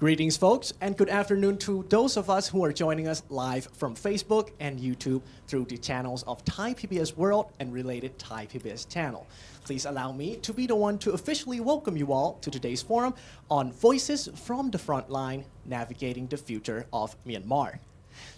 Greetings, folks, and good afternoon to those of us who are joining us live from Facebook and YouTube through the channels of Thai PBS World and related Thai PBS channel. Please allow me to be the one to officially welcome you all to today's forum on Voices from the Frontline, Navigating the Future of Myanmar.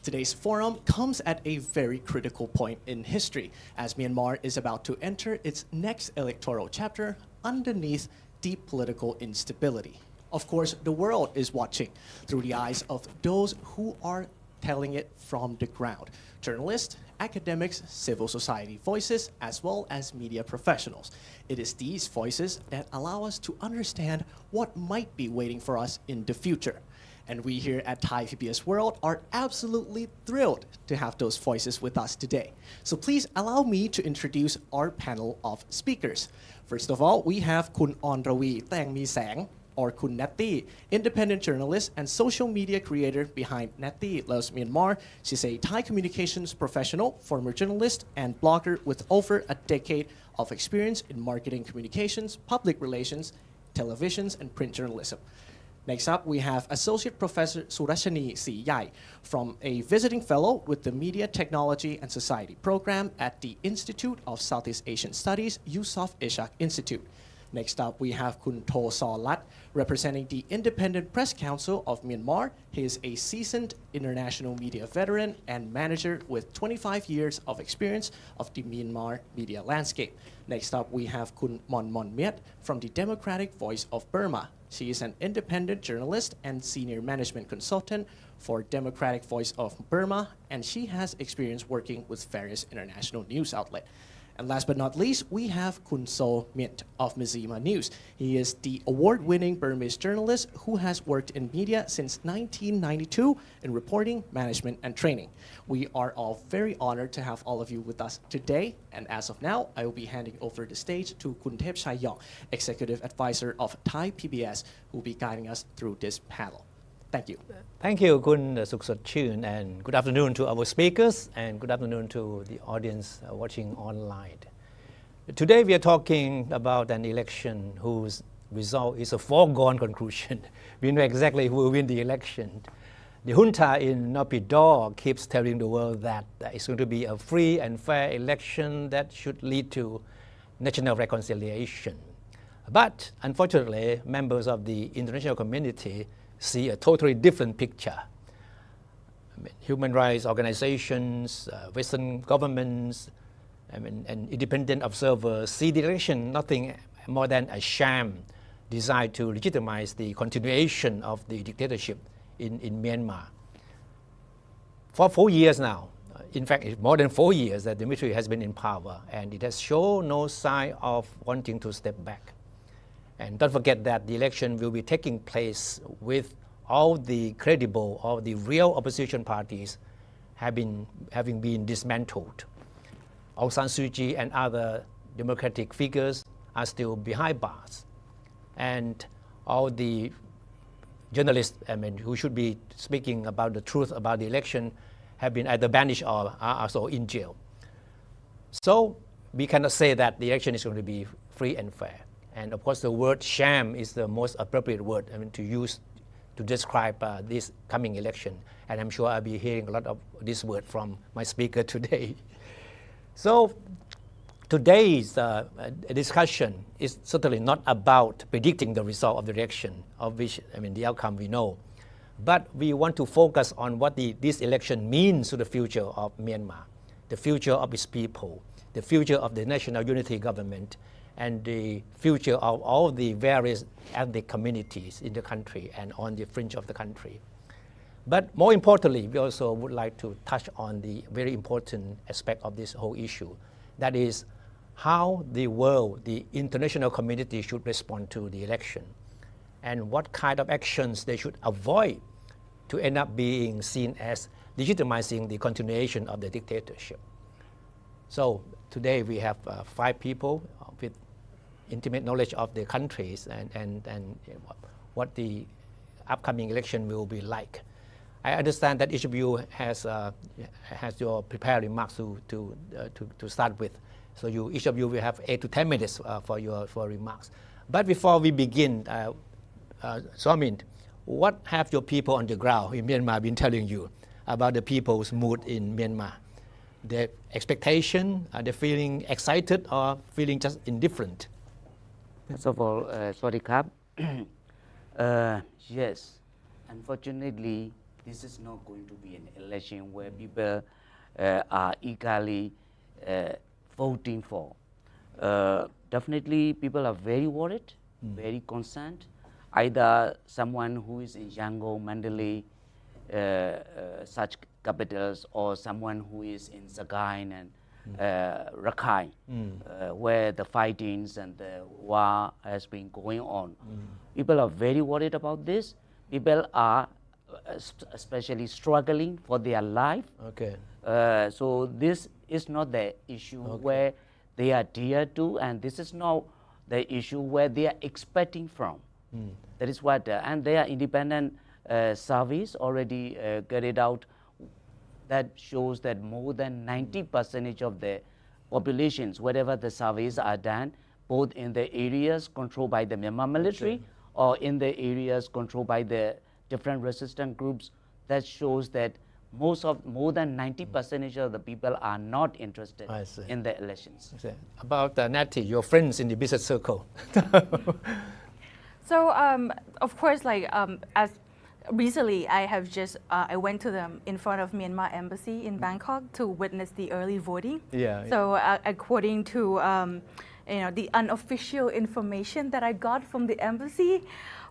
Today's forum comes at a very critical point in history as Myanmar is about to enter its next electoral chapter underneath deep political instability. Of course, the world is watching through the eyes of those who are telling it from the ground. Journalists, academics, civil society voices, as well as media professionals. It is these voices that allow us to understand what might be waiting for us in the future. And we here at Thai PBS World are absolutely thrilled to have those voices with us today. So please allow me to introduce our panel of speakers. First of all, we have Kun Onrawi Tang Mi Sang, or Kun Natty, independent journalist and social media creator behind Natty Loves Myanmar. She's a Thai communications professional, former journalist, and blogger with over a decade of experience in marketing communications, public relations, televisions, and print journalism. Next up, we have Associate Professor Surashani Siyai, from a visiting fellow with the Media Technology and Society program at the Institute of Southeast Asian Studies, Yusof Ishak Institute. Next up, we have Kun To Saw-lat, representing the Independent Press Council of Myanmar. He is a seasoned international media veteran and manager with 25 years of experience of the Myanmar media landscape. Next up, we have Kun Mon Mon Miet from the Democratic Voice of Burma. She is an independent journalist and senior management consultant for Democratic Voice of Burma, and she has experience working with various international news outlets. And last but not least, we have Kun So Myint of Mizima News. He is the award-winning Burmese journalist who has worked in media since 1992 in reporting, management, and training. We are all very honored to have all of you with us today. And as of now, I will be handing over the stage to Kun Thep Chayong, Executive Advisor of Thai PBS, who will be guiding us through this panel. Thank you. Thank you, Kun Suksot Chun, and good afternoon to our speakers, and good afternoon to the audience watching online. Today we are talking about an election whose result is a foregone conclusion. We know exactly who will win the election. The junta in Naypyidaw keeps telling the world that it's going to be a free and fair election that should lead to national reconciliation. But unfortunately, members of the international community see a totally different picture. Human rights organizations, Western governments, and independent observers see the election nothing more than a sham designed to legitimize the continuation of the dictatorship in Myanmar. For 4 years now, in fact, it's more than 4 years that the military has been in power, and it has shown no sign of wanting to step back. And don't forget that the election will be taking place with all the credible or the real opposition parties having been dismantled. Aung San Suu Kyi and other democratic figures are still behind bars. And all the journalists who should be speaking about the truth about the election have been either banished or are also in jail. So we cannot say that the election is going to be free and fair. And of course, the word sham is the most appropriate word to use to describe this coming election. And I'm sure I'll be hearing a lot of this word from my speaker today. So today's discussion is certainly not about predicting the result of the election, of which the outcome we know. But we want to focus on what this election means to the future of Myanmar, the future of its people, the future of the national unity government, and the future of all the various ethnic communities in the country and on the fringe of the country. But more importantly, we also would like to touch on the very important aspect of this whole issue. That is how the world, the international community should respond to the election and what kind of actions they should avoid to end up being seen as legitimizing the continuation of the dictatorship. So today we have 5 people with intimate knowledge of the countries and what the upcoming election will be like. I understand that each of you has your prepared remarks to start with. So each of you will have 8 to 10 minutes for remarks. But before we begin, Swamint, what have your people on the ground in Myanmar been telling you about the people's mood in Myanmar? Their expectation, are they feeling excited or feeling just indifferent? First of all, sorry, Kap. Yes, unfortunately, this is not going to be an election where people are eagerly voting for. Definitely, people are very worried, very concerned. Either someone who is in Yangon, Mandalay, such capitals, or someone who is in Sagaing and Rakhine, where the fightings and the war has been going on. People are very worried about this. People are especially struggling for their life. Okay. So this is not the issue where they are dear to, and this is not the issue where they are expecting from. That is what, and their independent surveys already carried out that shows that more than 90% of the populations, wherever the surveys are done, both in the areas controlled by the Myanmar military or in the areas controlled by the different resistant groups, that shows that more than 90% of the people are not interested in the elections. About Natty, your friends in the business circle. So of course, as recently, I have just I went to them in front of Myanmar embassy in Bangkok to witness the early voting. So according to the unofficial information that I got from the embassy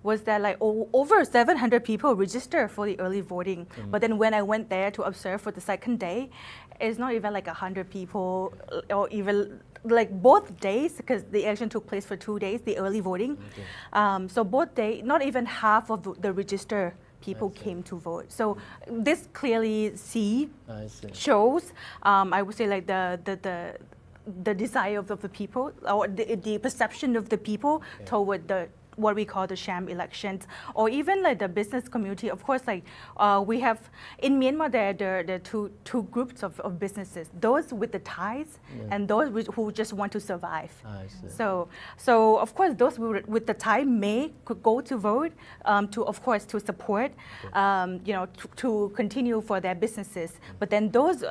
was that over 700 people registered for the early voting. But then when I went there to observe for the second day, it's not even 100 people, or even both days, because the election took place for 2 days, the early voting. So both days, not even half of the registered people came to vote. So this clearly shows, I would say, the desire of the people, or the perception of the people toward what we call the sham elections, or even the business community. Of course, we have in Myanmar there are two groups of businesses: those with the ties and those who just want to survive. So of course those with the tie may could go to vote to support to continue for their businesses. But then those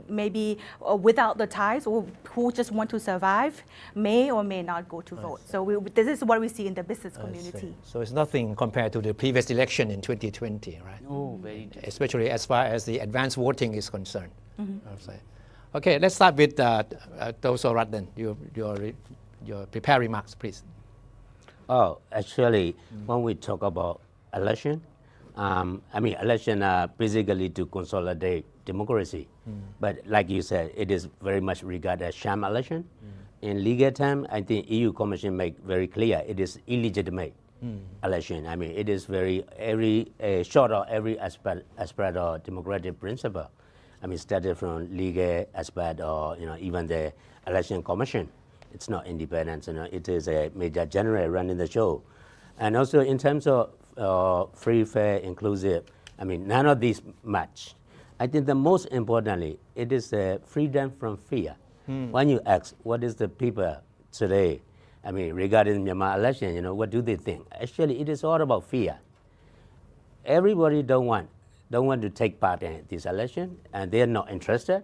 maybe without the ties or who just want to survive may or may not go to vote. So this is what we see in the business community. So it's nothing compared to the previous election in 2020, right? No, very different. Especially as far as the advanced voting is concerned. Okay, let's start with Tosorat then. Your prepared remarks, please. Oh, actually, when we talk about election, election are basically to consolidate democracy. But like you said, it is very much regarded as sham election. In legal term, I think EU Commission make very clear it is illegitimate election. It is every short of every aspect of democratic principle. Started from legal aspect or even the election commission. It's not independent. It is a major general running the show. And also in terms of free, fair, inclusive, none of these match. I think the most importantly, it is freedom from fear. When you ask what is the people today, regarding Myanmar election, what do they think? Actually, it is all about fear. Everybody don't want to take part in this election, and they are not interested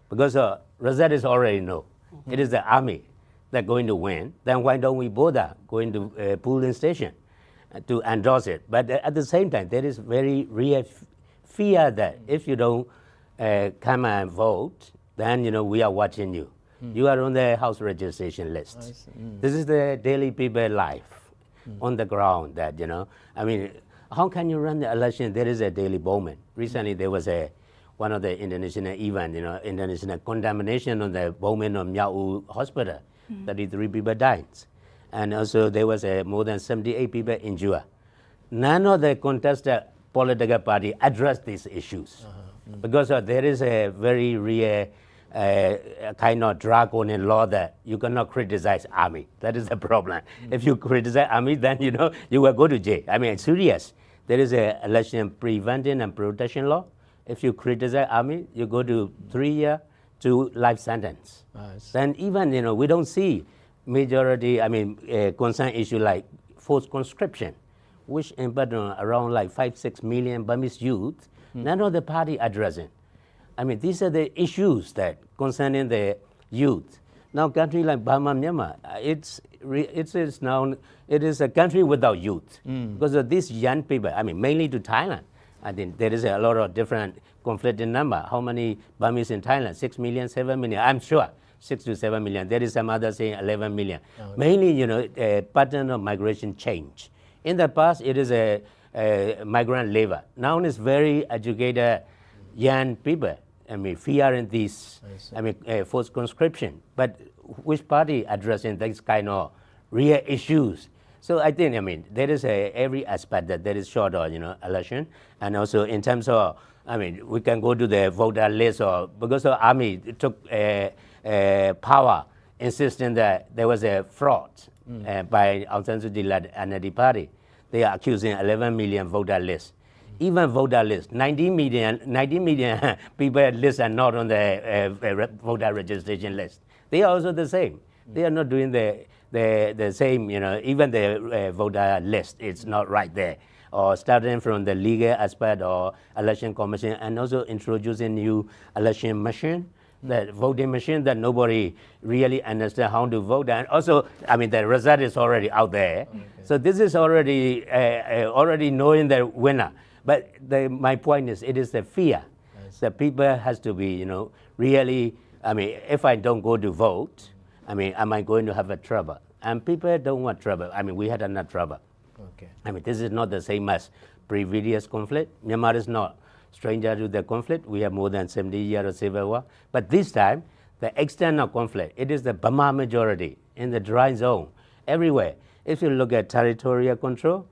because result is already known. It is the army that's going to win. Then why don't we bother going to polling station to endorse it? But at the same time, there is very real fear that if you don't come and vote, then we are watching you. You are on the house registration list. This is the daily people life on the ground. That how can you run the election? There is a daily bombing. Recently, there was one of the international event, international condemnation on the bombing of Myau Hospital. 33 people died, and also there was more than 78 people injured. None of the contested political party addressed these issues because there is a very real kind of draconian law that you cannot criticize army. That is the problem. If you criticize army, then you will go to jail. It's serious. There is a election preventing and protection law. If you criticize army, you go to 3 year to life sentence. Then even we don't see majority. Concern issue like forced conscription. which impact on around like 5-6 million Burmese youth, none of the party addressing. I mean, these are the issues that concerning the youth. Now, country like Burma, Myanmar, it is a country without youth because of these young people. I mean, mainly to Thailand. I think there is a lot of different conflicting number. How many Burmese in Thailand? 6 million, 7 million. I'm sure 6 to 7 million. There is some other saying 11 million. Okay. Mainly, a pattern of migration change. In the past, it is a migrant labor. Now it's very educated young people. I mean, fearing these, forced conscription. But which party addressing these kind of real issues? So I think, there is every aspect that there is short of, election. And also in terms of, we can go to the voter list because the army took power, insisting that there was a fraud by Aung San Suu Kyi and the party. They are accusing 11 million voter list. Even voter list, 90 million people list are not on the voter registration list. They are also the same. They are not doing the same, even the voter list, it's not right there. Or starting from the legal aspect or election commission and also introducing new election machine, that voting machine that nobody really understands how to vote. And also, the result is already out there. Okay. So this is already knowing the winner. But my point is, it is the fear. The people has to be, really, if I don't go to vote, am I going to have a trouble? And people don't want trouble. We had enough trouble. Okay. This is not the same as previous conflict. Myanmar is not stranger to the conflict. We have more than 70 years of civil war. But this time, the extent of conflict, it is the Burma majority in the dry zone, everywhere. If you look at territorial control,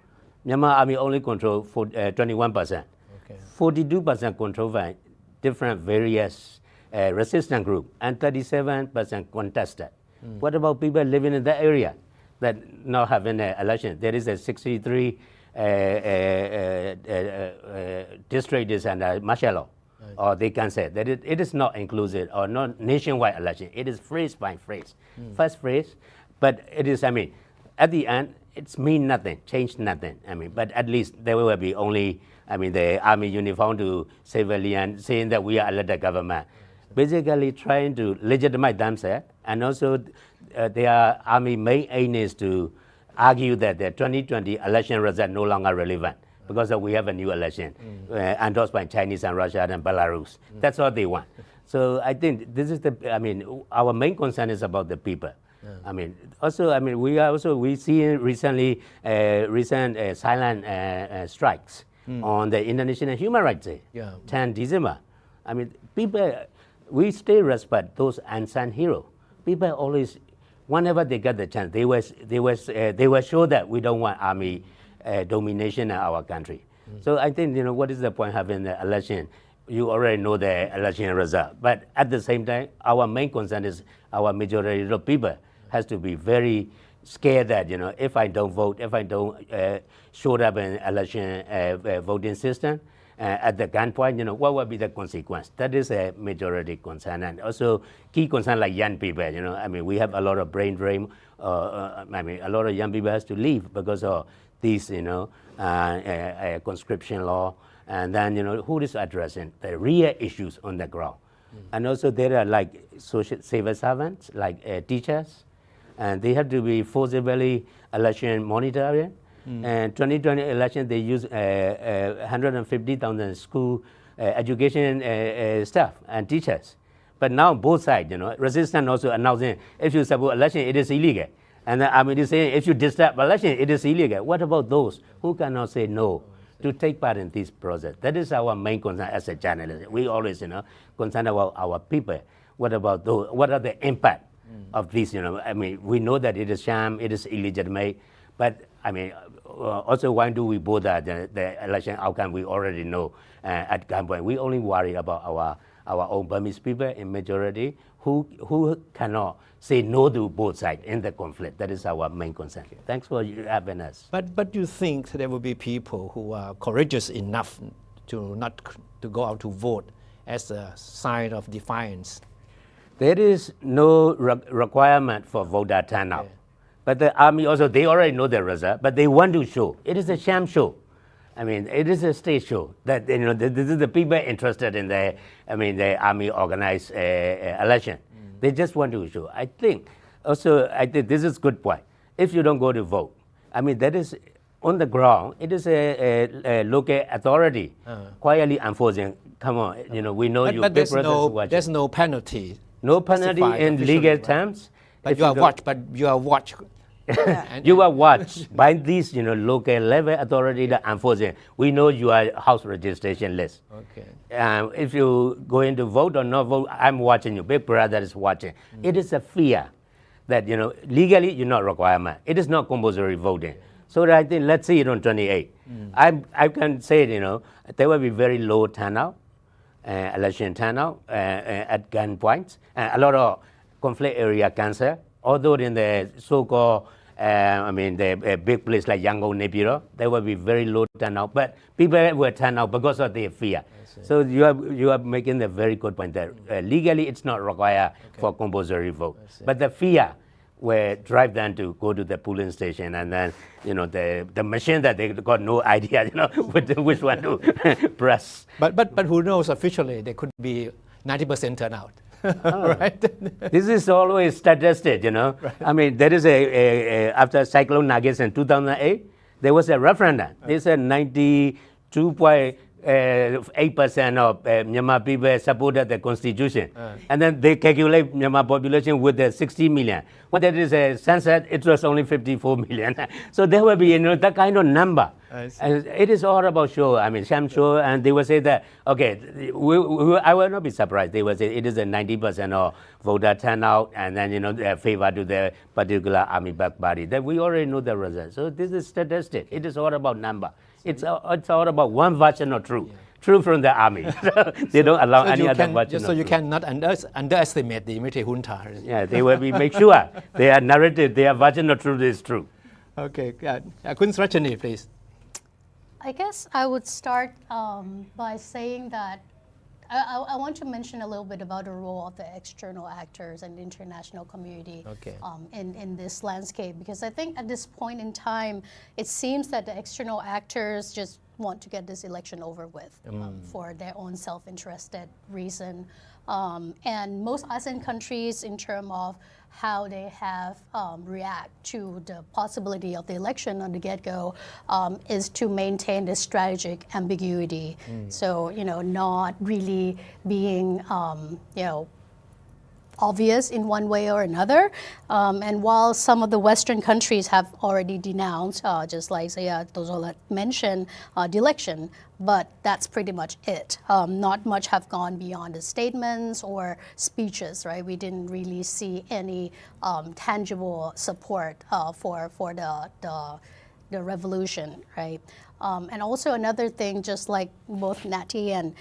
Myanmar army only control 21%. Okay. 42% control by different various resistance group and 37% contested. What about people living in that area that not having an election? There is a 63 districts and martial law, or they can say that it is not inclusive or not nationwide election. It is phrase by phrase, first phrase, but it is, at the end, it's mean nothing, change nothing. But at least there will be only, the army uniform to civilian saying that we are elected government. Basically trying to legitimize themselves, and also their army main aim is to argue that the 2020 election result no longer relevant because we have a new election endorsed by Chinese and Russia and Belarus. That's what they want. So I think this is our main concern is about the people. We see recently recent silent strikes on the International Human Rights Day, 10 December. People, we still respect those unsung heroes. People always, whenever they get the chance, they were sure that we don't want army domination in our country. So I think, what is the point having the election? You already know the election result. But at the same time, our main concern is our majority of people has to be very scared that, if I don't vote, if I don't show up in election voting system, at the gunpoint, what will be the consequence? That is a majority concern. And also key concern like young people, we have a lot of brain drain. A lot of young people has to leave because of these, conscription law. And then, who is addressing the real issues on the ground? And also there are like social civil servants, like teachers, and they have to be forcibly election monitoring. And 2020 election, they use 150,000 school education staff and teachers. But now both sides, resistance also announcing if you support election, it is illegal. And they're saying if you disturb election, it is illegal. What about those who cannot say no to take part in this process? That is our main concern as a journalist. We always, concerned about our people. What about those? What are the impact of this? We know that it is sham, it is illegitimate, but also why do we bother the election outcome? We already know at gunpoint. We only worry about our own Burmese people in majority who cannot say no to both sides in the conflict. That is our main concern. Thanks for having us. But you think there will be people who are courageous enough to not to go out to vote as a sign of defiance? There is no requirement for voter turnout. But the army also, they already know the result, but they want to show. It is a sham show. I mean, it is a stage show that, this is the people interested in the army organized election. They just want to show. I think this is good point. If you don't go to vote, I mean, that is on the ground. It is a local authority quietly enforcing. Come on, we know you. But there's no penalty. No penalty in legal terms. But you are watched. You are watched by these, local level authority that enforcing. We know you are house registration list. Okay. If you going to vote or not vote, I'm watching you. Big brother is watching. It is a fear that, legally you're not requirement. It is not compulsory voting. So I think let's see it on 28. I can say, there will be very low turnout, election turnout at gunpoint, a lot of conflict area cancer. Although in the so-called, the big place like Yangon, Nepiro, there will be very low turnout, but people will turn out because of their fear. So you are making a very good point there. Legally, it's not required for compulsory vote, but the fear will drive them to go to the polling station, and then the machine that they got no idea, which one to press. But who knows? Officially, there could be 90% turnout. Right. This is always statistic, Right. I mean, there is after Cyclone Nagis in 2008, there was a referendum. They said 92.8% of Myanmar people supported the constitution. And then they calculate Myanmar population with the 60 million. When there is a census, it was only 54 million. So there will be, that kind of number. And it is all about show, sham show, and they will say that, okay, I will not be surprised. They will say it is a 90% of voter turnout, and then, favor to the particular army-backed party. That we already know the result. So this is statistic. It is all about number. It's all about one version of truth. True from the army. They don't allow any other version. So you cannot underestimate the military junta. Yeah, they will make sure their narrative, their version of truth is true. Okay, Kun Srachani, please. I guess I would start by saying that I want to mention a little bit about the role of the external actors and the international community in this landscape, because I think at this point in time, it seems that the external actors just want to get this election over with for their own self-interested reason. And most ASEAN countries, in terms of how they have react to the possibility of the election on the get-go, is to maintain this strategic ambiguity. So, not really being, obvious in one way or another. And while some of the Western countries have already denounced, just like Dozola mentioned, the election, but that's pretty much it. Not much have gone beyond the statements or speeches, right? We didn't really see any tangible support for the revolution, right? And also another thing, just like both Nati and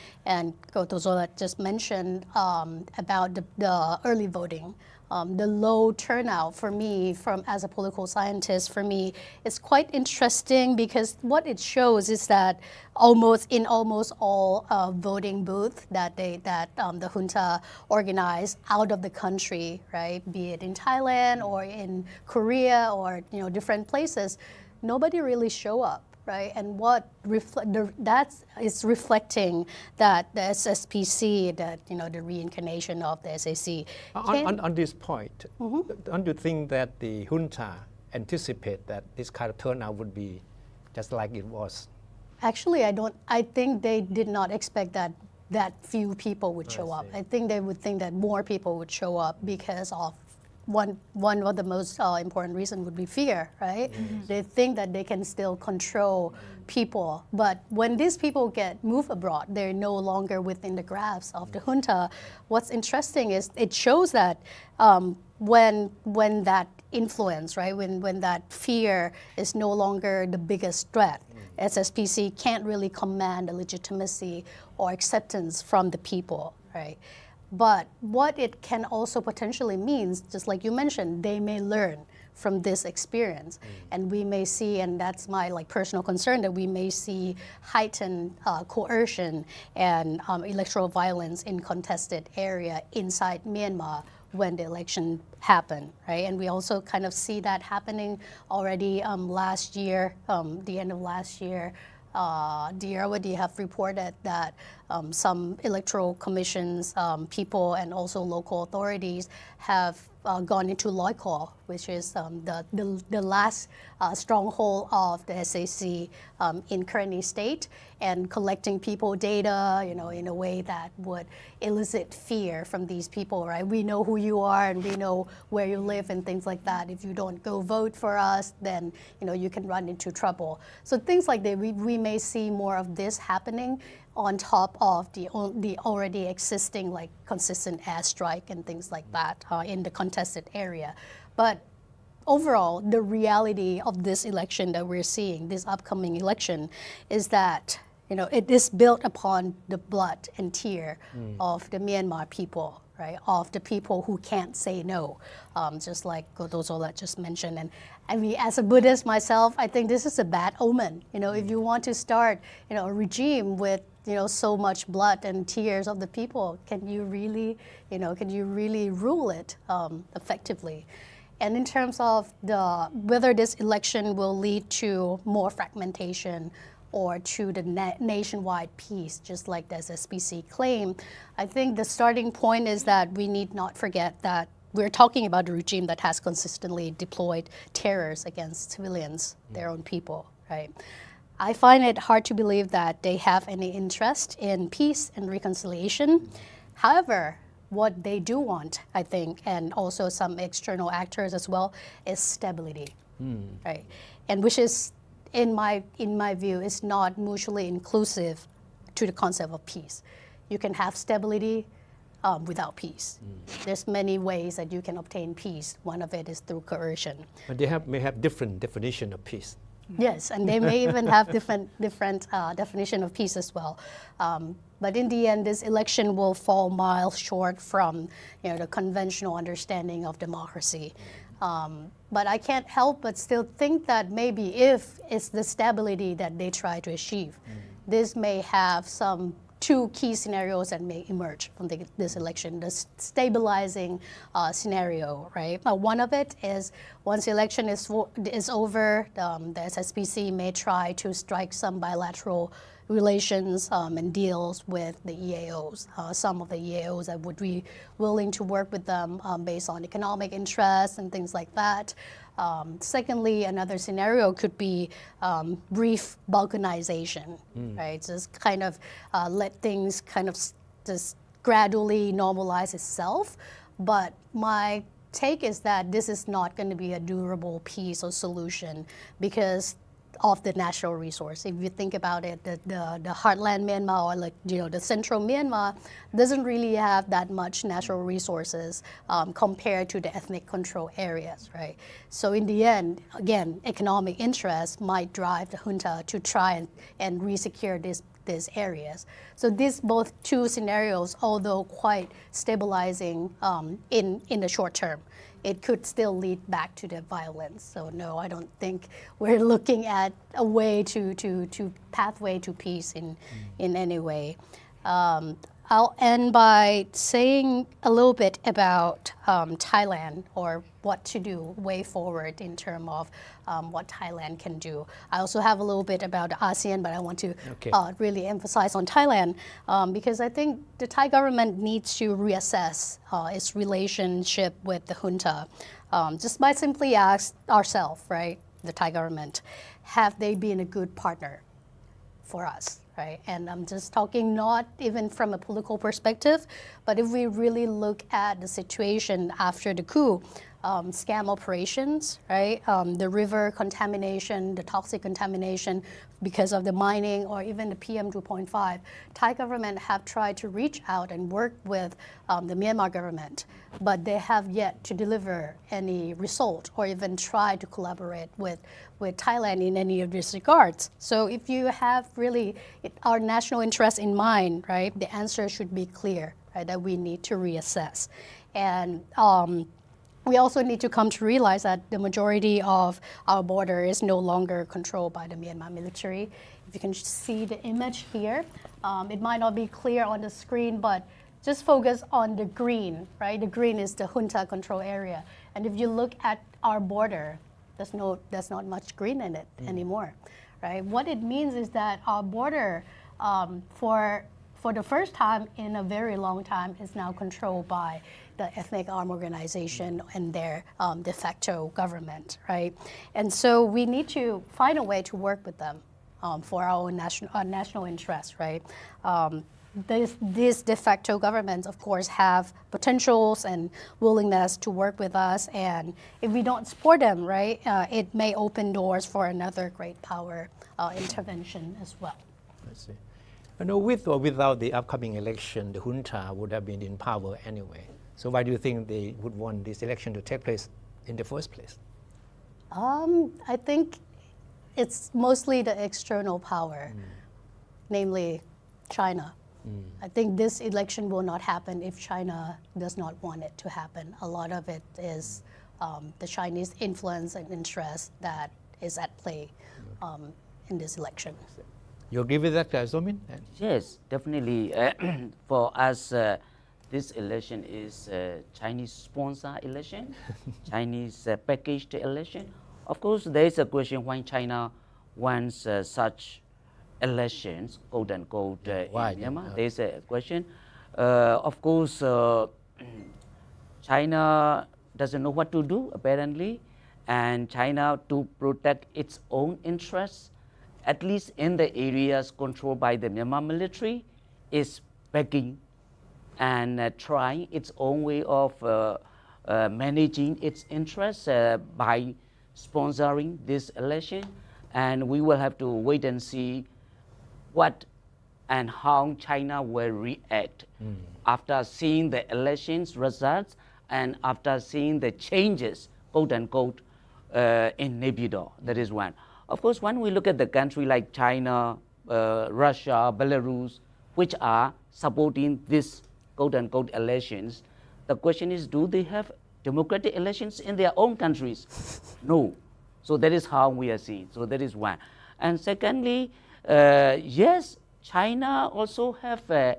Gotozola just mentioned about the early voting, the low turnout for me, as a political scientist, for me, it's quite interesting because what it shows is that almost all voting booths that the junta organized out of the country, right, be it in Thailand or in Korea or different places, nobody really show up. Right, and what that is reflecting that the SSPC, that the reincarnation of the SAC. On this point, don't you think that the junta anticipate that this kind of turnout would be just like it was? Actually, I don't. I think they did not expect that few people would show up. I think they would think that more people would show up because of one of the most important reasons would be fear, right? They think that they can still control people, but when these people move abroad, they're no longer within the grasp of the junta. What's interesting is it shows that when that influence, right, when that fear is no longer the biggest threat, SSPC can't really command the legitimacy or acceptance from the people, right? But what it can also potentially mean, just like you mentioned, they may learn from this experience. And we may see, and that's my personal concern, that we may see heightened coercion and electoral violence in contested area inside Myanmar when the election happened, right? And we also kind of see that happening already last year, the end of last year. The Irrawaddy have reported that some electoral commissions, people, and also local authorities have gone into Loikor, which is the last stronghold of the SAC in Karenni State, and collecting people data, in a way that would elicit fear from these people, right? We know who you are and we know where you live and things like that. If you don't go vote for us, then you can run into trouble. So things like that, we may see more of this happening on top of the already existing like consistent airstrike and things like that in the contested area. But overall, the reality of this election that we're seeing, this upcoming election, is that it is built upon the blood and tear of the Myanmar people, right? Of the people who can't say no, just like Godozola just mentioned. And I mean, as a Buddhist myself, I think this is a bad omen. If you want to start, a regime with so much blood and tears of the people, can you really rule it effectively? And in terms of whether this election will lead to more fragmentation or to the nationwide peace, just like the SSPC claim, I think the starting point is that we need not forget that we're talking about a regime that has consistently deployed terrors against civilians, their own people, right? I find it hard to believe that they have any interest in peace and reconciliation. However, what they do want, I think, and also some external actors as well, is stability, right? And which is, in my view, is not mutually inclusive to the concept of peace. You can have stability without peace. There's many ways that you can obtain peace. One of it is through coercion. But they may have different definition of peace. Yes, and they may even have different definition of peace as well. But in the end, this election will fall miles short from the conventional understanding of democracy. But I can't help but still think that maybe if it's the stability that they try to achieve, this may have some two key scenarios that may emerge from this election. The stabilizing scenario, right? One of it is once the election is over, the SSPC may try to strike some bilateral relations and deals with the EAOs. Some of the EAOs that would be willing to work with them based on economic interests and things like that. Secondly, another scenario could be brief balkanization, right? Just kind of let things kind of just gradually normalize itself. But my take is that this is not going to be a durable peace or solution because of the natural resource. If you think about it, the heartland Myanmar, or the central Myanmar, doesn't really have that much natural resources compared to the ethnic control areas, right? So in the end, again, economic interest might drive the junta to try and re-secure these areas. So these both two scenarios, although quite stabilizing in the short term, it could still lead back to the violence. So no, I don't think we're looking at a way to pathway to peace in any way. I'll end by saying a little bit about Thailand, or what to do way forward in terms of what Thailand can do. I also have a little bit about ASEAN, but I want to really emphasize on Thailand because I think the Thai government needs to reassess its relationship with the junta. Just by simply ask ourselves, right, the Thai government, have they been a good partner for us? Right? And I'm just talking not even from a political perspective, but if we really look at the situation after the coup, scam operations, right? The river contamination, the toxic contamination because of the mining, or even the PM 2.5, Thai government have tried to reach out and work with the Myanmar government, but they have yet to deliver any result or even try to collaborate with Thailand in any of these regards. So if you have really our national interest in mind, right, the answer should be clear, right, that we need to reassess. And we also need to come to realize that the majority of our border is no longer controlled by the Myanmar military. If you can see the image here, it might not be clear on the screen, but just focus on the green, right? The green is the junta control area. And if you look at our border, there's not much green in it anymore, right? What it means is that our border, for the first time in a very long time, is now controlled by the ethnic armed organization and their de facto government, right? And so we need to find a way to work with them for our own national interests, right? These de facto governments, of course, have potentials and willingness to work with us. And if we don't support them, right, it may open doors for another great power intervention as well. I see. I know with or without the upcoming election, the junta would have been in power anyway. So why do you think they would want this election to take place in the first place? I think it's mostly the external power, namely China. I think this election will not happen if China does not want it to happen. A lot of it is the Chinese influence and interest that is at play in this election. You agree with that, Zomin? Yes, definitely. For us, this election is a Chinese sponsor election, Chinese packaged election. Of course, there is a question why China wants such elections, quote unquote, in Myanmar. There is a question. Of course, China doesn't know what to do, apparently, and China, to protect its own interests, at least in the areas controlled by the Myanmar military, is begging and trying its own way of managing its interests by sponsoring this election. And we will have to wait and see what and how China will react after seeing the elections results and after seeing the changes, quote unquote, in Naypyidaw. That is one. Of course, when we look at the country like China, Russia, Belarus, which are supporting this quote unquote elections, the question is, do they have democratic elections in their own countries? No. So that is how we are seeing. So that is one. And secondly, yes, China also have a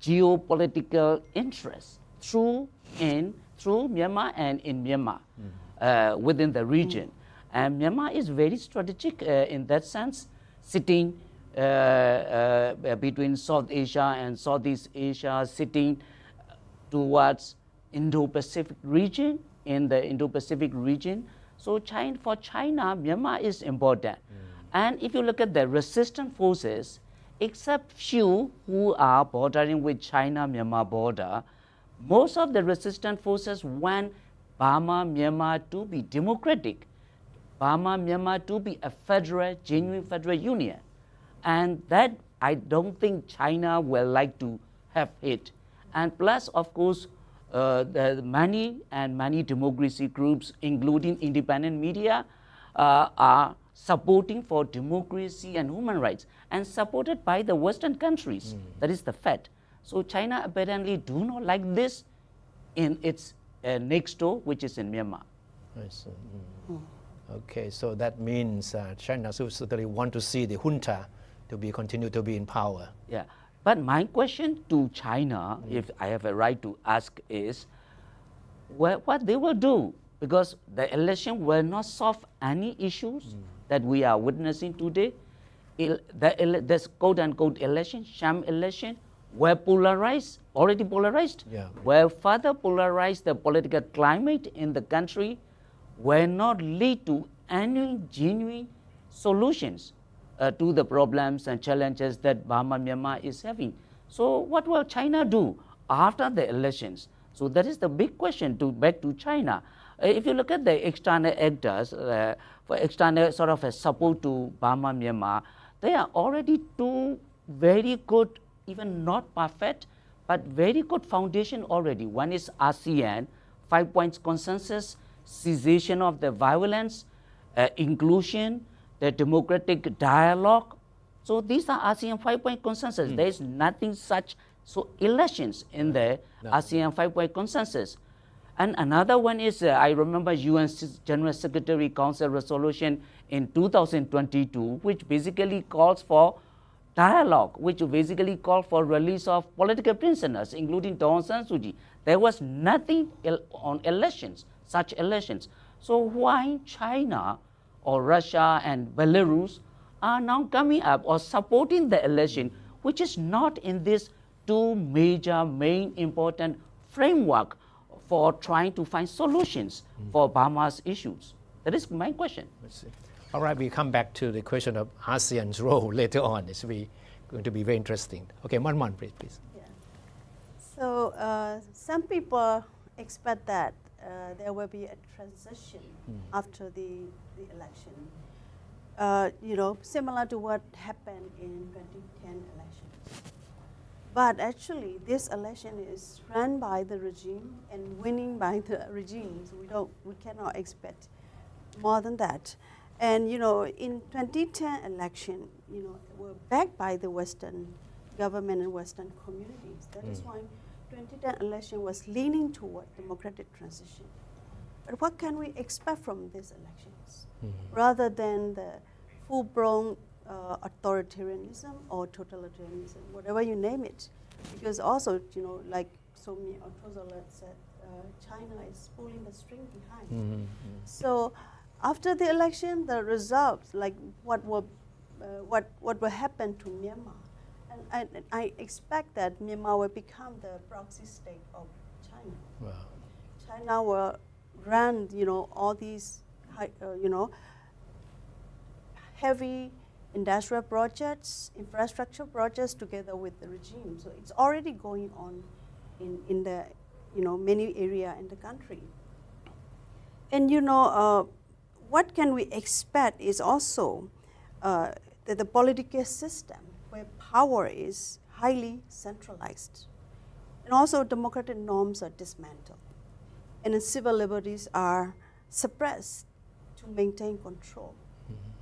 geopolitical interest through Myanmar and in Myanmar within the region. And Myanmar is very strategic in that sense, sitting between South Asia and Southeast Asia, sitting towards Indo-Pacific region, in the Indo-Pacific region. So for China, Myanmar is important. And if you look at the resistant forces, except few who are bordering with China-Myanmar border, most of the resistant forces want Burma, Myanmar to be democratic, Burma, Myanmar to be a federal, genuine federal union. And that I don't think China will like to have it. And plus, of course, the many democracy groups, including independent media, are supporting for democracy and human rights, and supported by the Western countries. That is the fact. So China apparently do not like this in its next door, which is in Myanmar. I see. Okay, so that means China certainly want to see the junta to continue to be in power. Yeah, but my question to China, if I have a right to ask, is what they will do, because the election will not solve any issues that we are witnessing today. This quote unquote election, sham election, will already polarized, will further polarize the political climate in the country, will not lead to any genuine solutions to the problems and challenges that Burma, Myanmar is having. So what will China do after the elections? So that is the big question back to China. If you look at the external actors, for external sort of a support to Burma, Myanmar, they are already two very good, even not perfect, but very good foundation already. One is ASEAN, 5 points consensus, cessation of the violence, inclusion, the democratic dialogue. So these are ASEAN 5-point consensus. There is nothing such, so elections in the ASEAN 5-point consensus. And another one is, I remember UN General Secretary Council resolution in 2022, which basically calls for dialogue, which basically called for release of political prisoners, including Daw San Suu Kyi. There was nothing on elections, such elections. So why China or Russia and Belarus are now coming up or supporting the election, which is not in this two major, main important framework for trying to find solutions for Burma's issues? That is my question. All right, we come back to the question of ASEAN's role later on. It's going to be very interesting. Okay, one, please. Yeah. So some people expect that there will be a transition after the election. Similar to what happened in 2010 elections. But actually, this election is run by the regime and winning by the regime. So we cannot expect more than that. And in 2010 election, were backed by the Western government and Western communities. That is why 2010 election was leaning toward democratic transition. But what can we expect from these elections, rather than the full-blown authoritarianism or totalitarianism, whatever you name it? Because also, like Somi Otozola said, China is pulling the string behind. So after the election, the results, like what will happen to Myanmar, and I expect that Myanmar will become the proxy state of China. Wow. China will run, all these, heavy industrial projects, infrastructure projects together with the regime. So it's already going on in the, many areas in the country. And what can we expect is also that the political system where power is highly centralized, and also democratic norms are dismantled, and the civil liberties are suppressed to maintain control.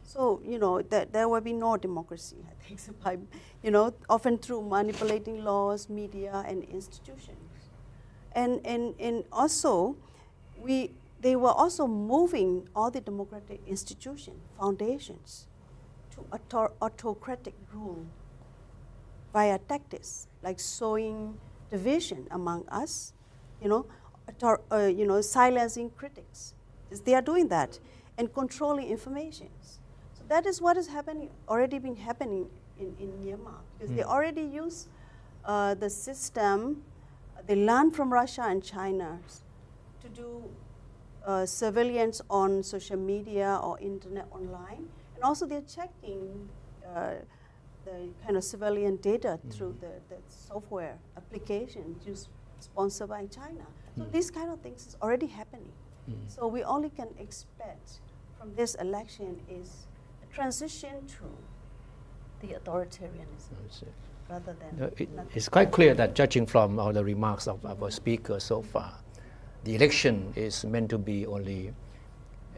So, that there will be no democracy, I think, so by, often through manipulating laws, media, and institutions. And also, they were also moving all the democratic institutions, foundations, to autocratic rule via tactics like sowing division among us, silencing critics. They are doing that, and controlling information. So that is what is happening, already been happening in Myanmar, because they already use the system. They learn from Russia and China to do surveillance on social media or internet online, and also they're checking the kind of surveillance data through the software application sponsored by China. So these kind of things is already happening. So we only can expect from this election is a transition to the authoritarianism rather than It's quite clear that judging from all the remarks of our speakers so far, the election is meant to be only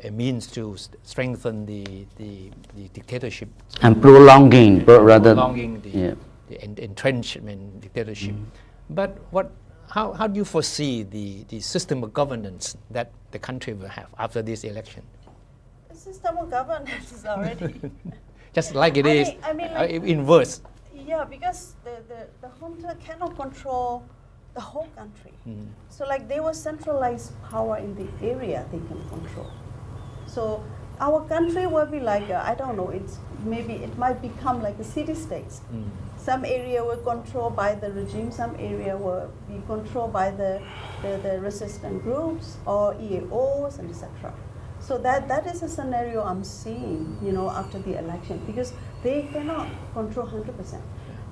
a means to strengthen the dictatorship And prolonging the entrenchment dictatorship. But how do you foresee the system of governance that the country will have after this election? The system of governance is already Just like it is inverse. Yeah, because the junta cannot control the whole country. So like they will centralize power in the area they can control. So our country will be like, I don't know, it might become like a city-states. Some area will controlled by the regime, some area will be controlled by the resistant groups or EAOs and etc. So that is a scenario I'm seeing, after the election, because they cannot control 100%.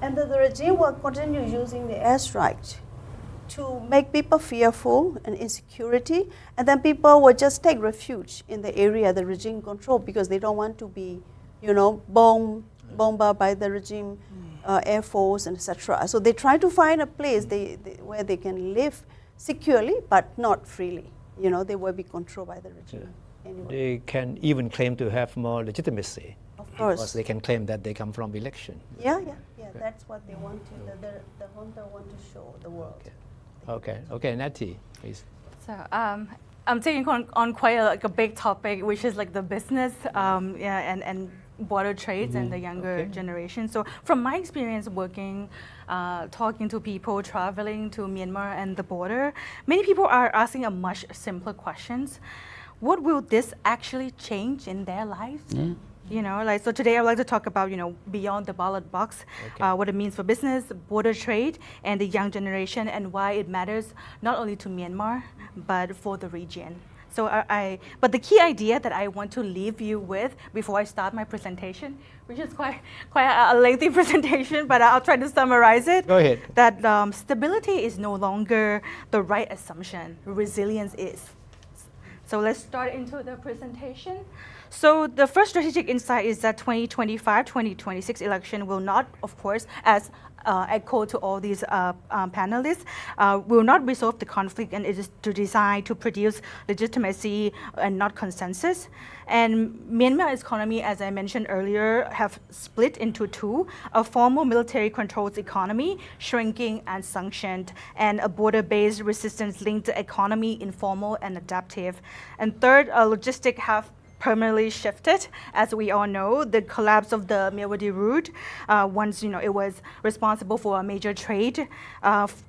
And the regime will continue using the airstrike to make people fearful and insecurity, and then people will just take refuge in the area the regime control because they don't want to be, bombarded by the regime air force and etc. So they try to find a place where they can live securely but not freely. They will be controlled by the regime. Anyway. They can even claim to have more legitimacy. Of course. Because they can claim that they come from election. Yeah. That's what they want to. The junta want to show the world. Okay, Natty, please. So I'm taking on quite a big topic, which is like the business, and border trades and the younger generation. So from my experience working, talking to people, traveling to Myanmar and the border, many people are asking a much simpler questions. What will this actually change in their lives? You know, like, so today I would like to talk about, you know, beyond the ballot box, what it means for business, border trade, and the young generation, and why it matters not only to Myanmar, but for the region. So but the key idea that I want to leave you with before I start my presentation, which is quite a lengthy presentation, but I'll try to summarize it. Go ahead. That stability is no longer the right assumption. Resilience is. So let's start into the presentation. So the first strategic insight is that 2025-2026 election will not, of course, as echo to all these panelists, will not resolve the conflict, and it is designed to produce legitimacy and not consensus. And Myanmar's economy, as I mentioned earlier, have split into two: a formal military-controlled economy, shrinking and sanctioned, and a border-based resistance-linked economy, informal and adaptive. And third, logistics have permanently shifted. As we all know, the collapse of the Myanmar route, once it was responsible for a major trade,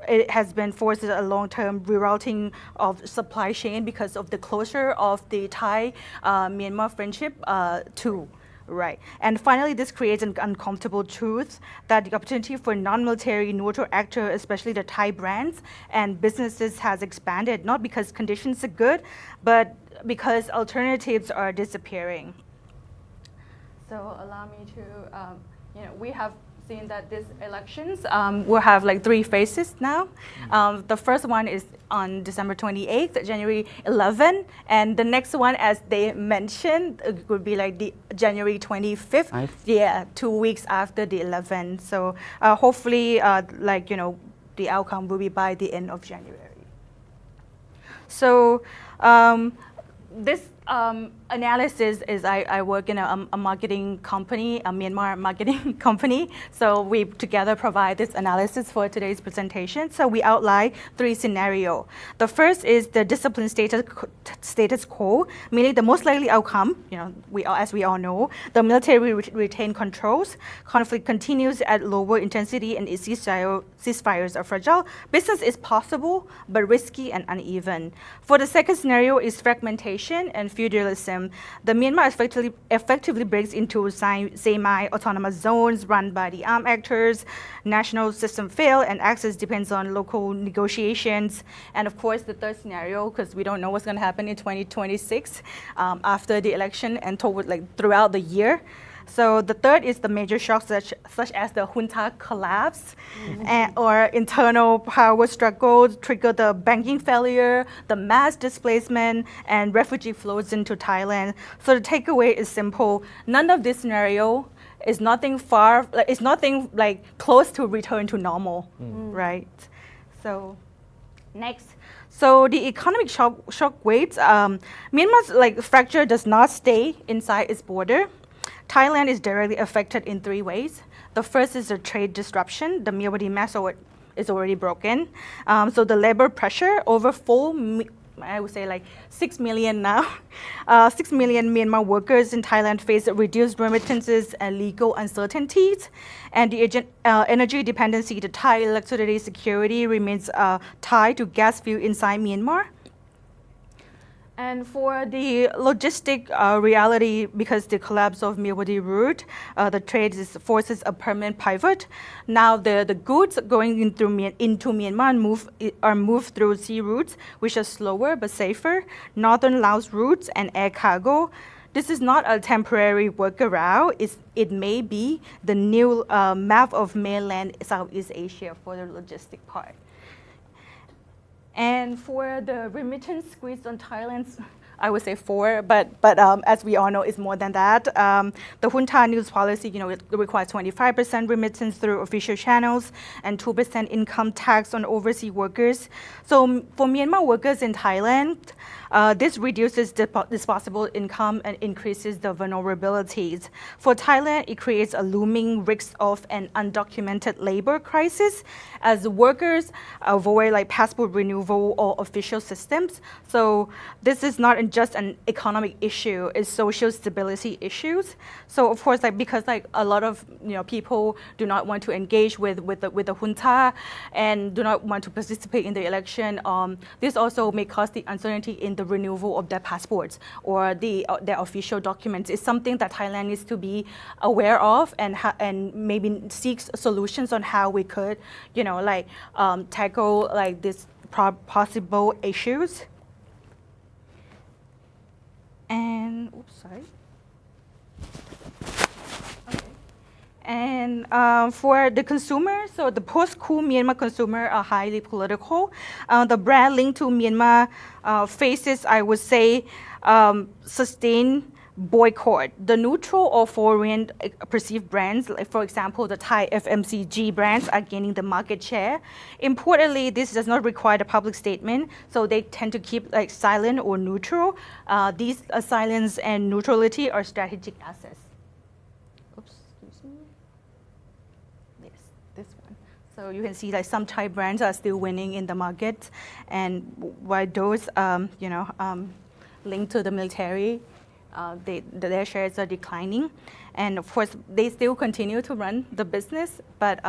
it has been forced a long-term rerouting of supply chain because of the closure of the Thai-Myanmar friendship too. Right. And finally, this creates an uncomfortable truth that the opportunity for non-military neutral actors, especially the Thai brands and businesses, has expanded, not because conditions are good, but because alternatives are disappearing. So allow me to, we have seen that these elections will have like three phases now. The first one is on December 28th, January 11, and the next one, as they mentioned, would be like the January 25th. Yeah, 2 weeks after the 11th. So hopefully, the outcome will be by the end of January. So this analysis is, I work in a marketing company, a Myanmar marketing company. So we together provide this analysis for today's presentation. So we outline three scenarios. The first is the discipline status quo, meaning the most likely outcome, as we all know, the military retain controls, conflict continues at lower intensity, and ceasefires are fragile. Business is possible, but risky and uneven. For the second scenario is fragmentation and feudalism. The Myanmar effectively breaks into semi-autonomous zones run by the armed actors. National system fail, and access depends on local negotiations. And of course, the third scenario, because we don't know what's going to happen in 2026 after the election and throughout the year. So the third is the major shocks such as the junta collapse or internal power struggles trigger the banking failure, the mass displacement, and refugee flows into Thailand. So the takeaway is simple. None of this scenario is nothing like close to return to normal, right? So next. So the economic shock waves, Myanmar's fracture does not stay inside its border. Thailand is directly affected in three ways. The first is the trade disruption. The Myanmar mass is already broken. So the labor pressure, over 6 million now. 6 million Myanmar workers in Thailand face reduced remittances and legal uncertainties. And the energy dependency to Thai electricity security remains tied to gas fuel inside Myanmar. And for the logistic reality, because the collapse of Myanmar route, the trade forces a permanent pivot. Now the goods going into Myanmar are moved through sea routes, which are slower but safer, northern Laos routes, and air cargo. This is not a temporary workaround. It may be the new map of mainland Southeast Asia for the logistic part. And for the remittance squeeze on Thailand's, I would say 4, but as we all know, it's more than that. The junta news policy, it requires 25% remittance through official channels and 2% income tax on overseas workers. So for Myanmar workers in Thailand, this reduces disposable income and increases the vulnerabilities. For Thailand, it creates a looming risk of an undocumented labor crisis as workers avoid passport renewal or official systems. So this is not isn't just an economic issue, it's social stability issues. So of course, like because like a lot of people do not want to engage with the junta and do not want to participate in the election. This also may cause the uncertainty in the renewal of their passports or their official documents. It's something that Thailand needs to be aware of and maybe seek solutions on how we could, tackle like this possible issues. And And for the consumer, so the post-coup Myanmar consumer are highly political. The brand linked to Myanmar faces, I would say, sustained boycott. The neutral or foreign perceived brands, like for example, the Thai FMCG brands are gaining the market share. Importantly, this does not require a public statement, so they tend to keep like silent or neutral. These silence and neutrality are strategic assets. Oops, excuse me. Yes, this one. So you can see like some Thai brands are still winning in the market, and while those, linked to the military, their shares are declining, and of course they still continue to run the business, but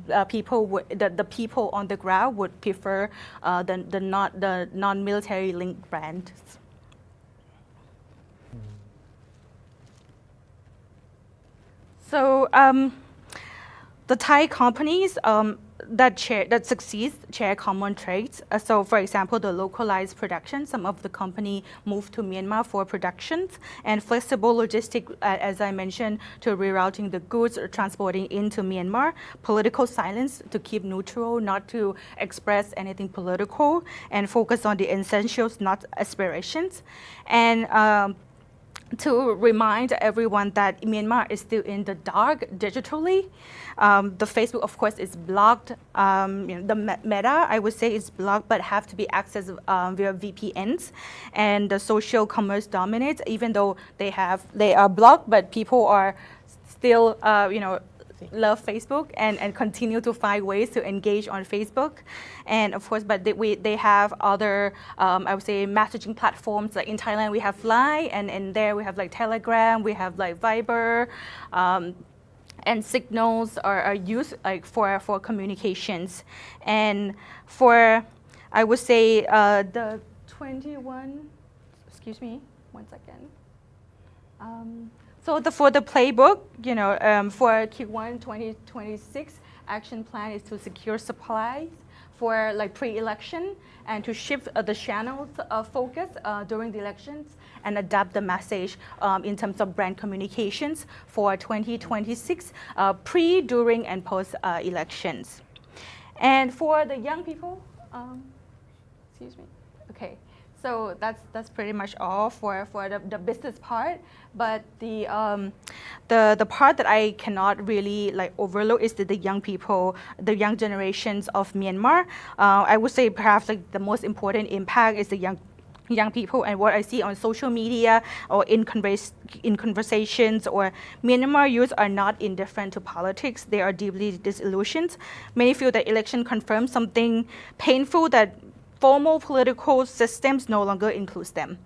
the people on the ground would prefer the non-military linked brands. So the Thai companies that succeed share common traits. So for example, the localized production, some of the company moved to Myanmar for productions, and flexible logistics, as I mentioned, to rerouting the goods or transporting into Myanmar. Political silence to keep neutral, not to express anything political, and focus on the essentials, not aspirations. And to remind everyone that Myanmar is still in the dark digitally. The Facebook, of course, is blocked. The Meta, I would say, is blocked, but have to be accessed via VPNs. And the social commerce dominates, even though they are blocked, but people are still, love Facebook and continue to find ways to engage on Facebook. And of course, but they have other, I would say, messaging platforms. Like in Thailand, we have Line, and there we have like Telegram, we have like Viber, and Signals are used like for communications. And for, I would say, the 21, excuse me, 1 second. So for the playbook, for Q1 2026, action plan is to secure supplies for like pre-election and to shift the channels of focus during the elections and adapt the message in terms of brand communications for 2026, pre, during, and post elections. And for the young people, excuse me, okay. So that's pretty much all for the business part. But the part that I cannot really like overlook is the young people, the young generations of Myanmar. I would say perhaps like the most important impact is the young people, and what I see on social media or in conversations or Myanmar youth are not indifferent to politics. They are deeply disillusioned. Many feel that election confirms something painful, that formal political systems no longer includes them,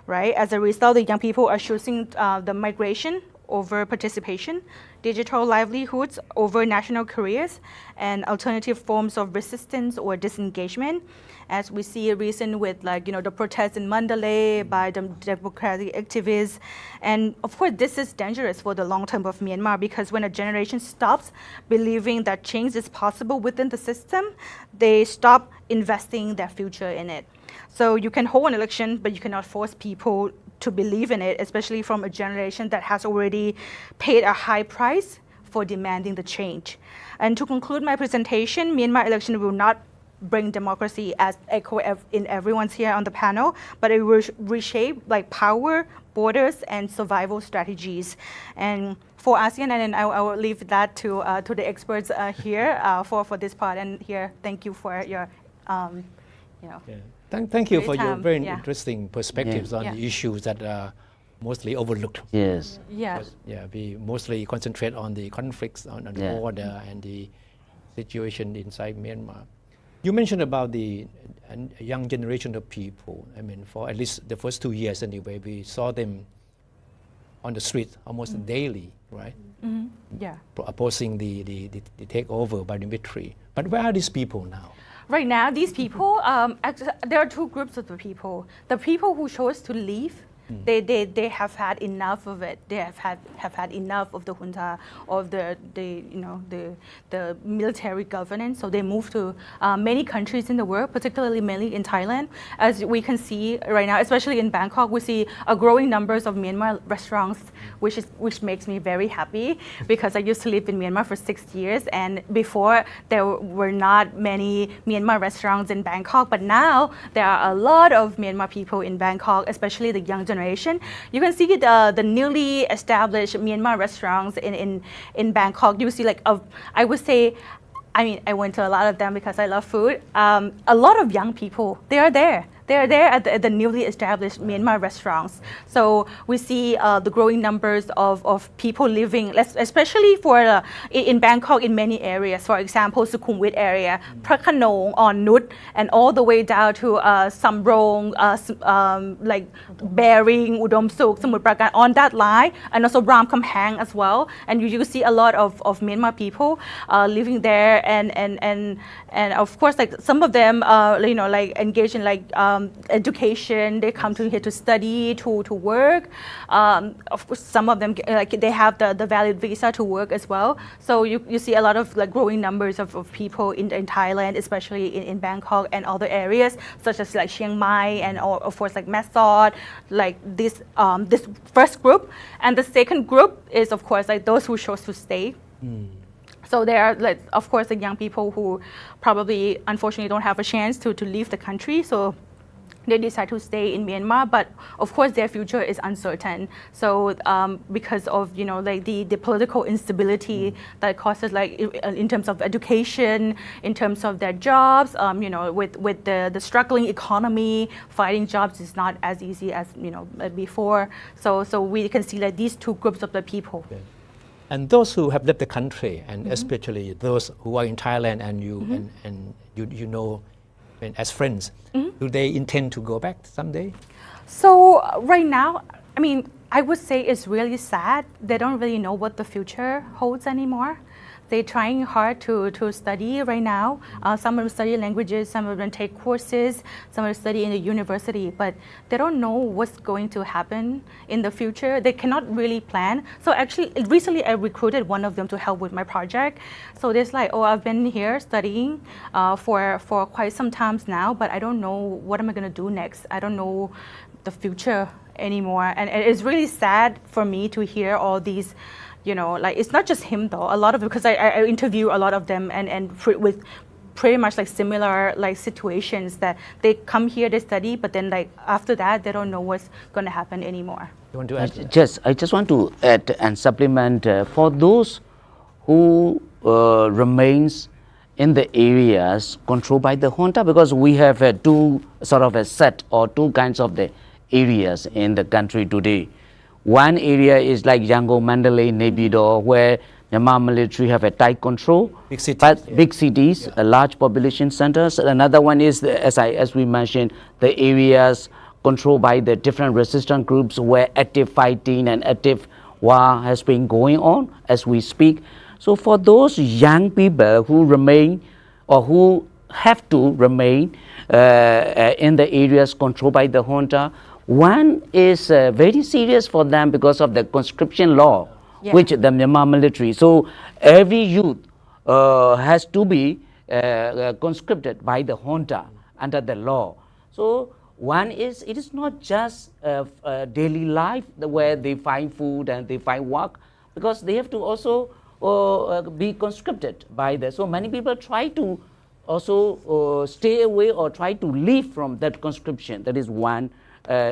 right? As a result, the young people are choosing the migration over participation, digital livelihoods over national careers, and alternative forms of resistance or disengagement. As we see recent with the protests in Mandalay by the democratic activists. And of course, this is dangerous for the long term of Myanmar, because when a generation stops believing that change is possible within the system, they stop investing their future in it. So you can hold an election, but you cannot force people to believe in it, especially from a generation that has already paid a high price for demanding the change. And to conclude my presentation, Myanmar election will not bring democracy as echo in everyone's here on the panel, but it will reshape like power, borders, and survival strategies. And for ASEAN, and I will leave that to the experts here for this part. And here, thank you for your, Thank you for your time. very interesting perspectives on the issues that are mostly overlooked. Yes. Yeah. We mostly concentrate on the conflicts on the border and the situation inside Myanmar. You mentioned about the young generation of people. I mean, for at least the first 2 years anyway, we saw them on the street almost daily, right? Yeah. Opposing the takeover by the military. But where are these people now? Right now, these people, there are two groups of the people. The people who chose to leave, they have had enough of it. They have had enough of the junta, of the military governance. So they moved to many countries in the world, particularly mainly in Thailand. As we can see right now, especially in Bangkok, we see a growing numbers of Myanmar restaurants, which makes me very happy because I used to live in Myanmar for 6 years, and before there were not many Myanmar restaurants in Bangkok, but now there are a lot of Myanmar people in Bangkok, especially the young generation. You can see the newly established Myanmar restaurants in Bangkok. You see I would say, I mean, I went to a lot of them because I love food. A lot of young people, they are there. They are there at the newly established Myanmar restaurants. So we see the growing numbers of people living, especially for in Bangkok in many areas. For example, Sukhumvit area, Phra Khanong, On Nut, and all the way down to Samrong, like Bering, Udom Suk, Samut Prakan, on that line, and also Ram Kamhang as well. And you see a lot of Myanmar people living there, and of course, like some of them, like engage in like education. They come to here to study, to work. Of course, some of them like they have the valid visa to work as well. So you see a lot of like growing numbers of people in Thailand, especially in Bangkok and other areas such as like Chiang Mai and of course like Mae Sot, like this first group. And the second group is of course like those who chose to stay. So there are, like, of course, the young people who probably, unfortunately, don't have a chance to leave the country. So they decide to stay in Myanmar, but of course their future is uncertain. So because of like the political instability that causes like in terms of education, in terms of their jobs, with the struggling economy, finding jobs is not as easy as before. So we can see like these two groups of the people. Yeah. And those who have left the country, and especially those who are in Thailand and you know, as friends, do they intend to go back someday? So right now, I mean, I would say it's really sad. They don't really know what the future holds anymore. They're trying hard to study right now. Some of them study languages, some of them take courses, some of them study in the university, but they don't know what's going to happen in the future. They cannot really plan. So actually, recently I recruited one of them to help with my project. So there's like, oh, I've been here studying for quite some time now, but I don't know what am I gonna do next. I don't know the future anymore. And it's really sad for me to hear all these, like it's not just him though, a lot of, because I interview a lot of them and with pretty much like similar like situations that they come here, they study, but then like after that, they don't know what's going to happen anymore. You want to add? I just want to add and supplement for those who remains in the areas controlled by the junta, because we have two sort of a set or two kinds of the areas in the country today. One area is like Yangon, Mandalay, Naypyidaw, where Myanmar military have a tight control. Big cities. But big cities, large population centers. Another one is, as we mentioned, the areas controlled by the different resistance groups where active fighting and active war has been going on as we speak. So for those young people who remain or who have to remain in the areas controlled by the junta, one is very serious for them because of the conscription law, which the Myanmar military. So every youth has to be conscripted by the junta under the law. So one is, it is not just daily life where they find food and they find work, because they have to also be conscripted by the. So many people try to also stay away or try to leave from that conscription. That is one.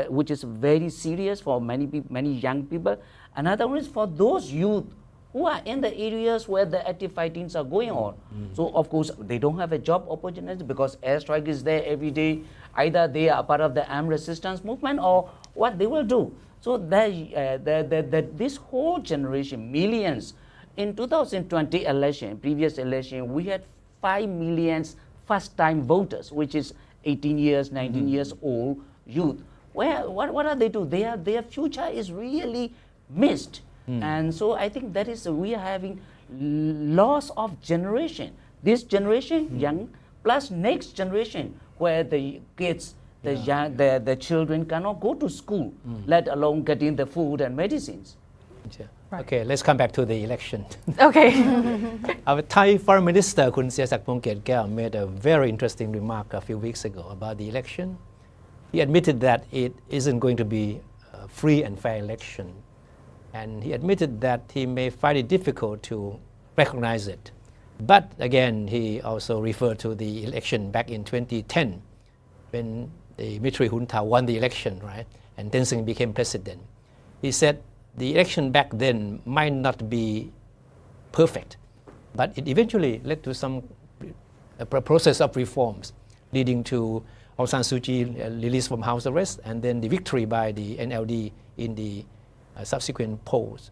Which is very serious for many young people. Another one is for those youth who are in the areas where the active fightings are going on. So of course they don't have a job opportunity because airstrike is there every day. Either they are part of the armed resistance movement or what they will do. So this whole generation, millions, in 2020 election, previous election, we had 5 million first-time voters, which is 18 years, 19 years old youth. What are they doing? Their future is really missed. And so I think that is we are having loss of generation. This generation, young, plus next generation, where the kids, the children cannot go to school, let alone getting the food and medicines. Yeah. Okay, let's come back to the election. Okay. Our Thai Foreign Minister, Kun Siasak Pongkiatkaew, made a very interesting remark a few weeks ago about the election. He admitted that it isn't going to be a free and fair election. And he admitted that he may find it difficult to recognize it. But again, he also referred to the election back in 2010 when the military junta won the election, right? And Thein Sein became president. He said the election back then might not be perfect, but it eventually led to a process of reforms leading to Aung San Suu Kyi released from house arrest and then the victory by the NLD in the subsequent polls.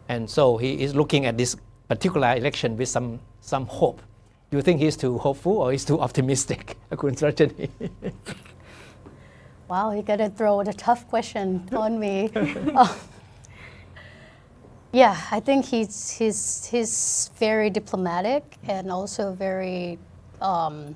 And so he is looking at this particular election with some hope. Do you think he's too hopeful or he's too optimistic? Wow, you're gonna throw the tough question on me. Yeah, I think he's very diplomatic and also very hopeful.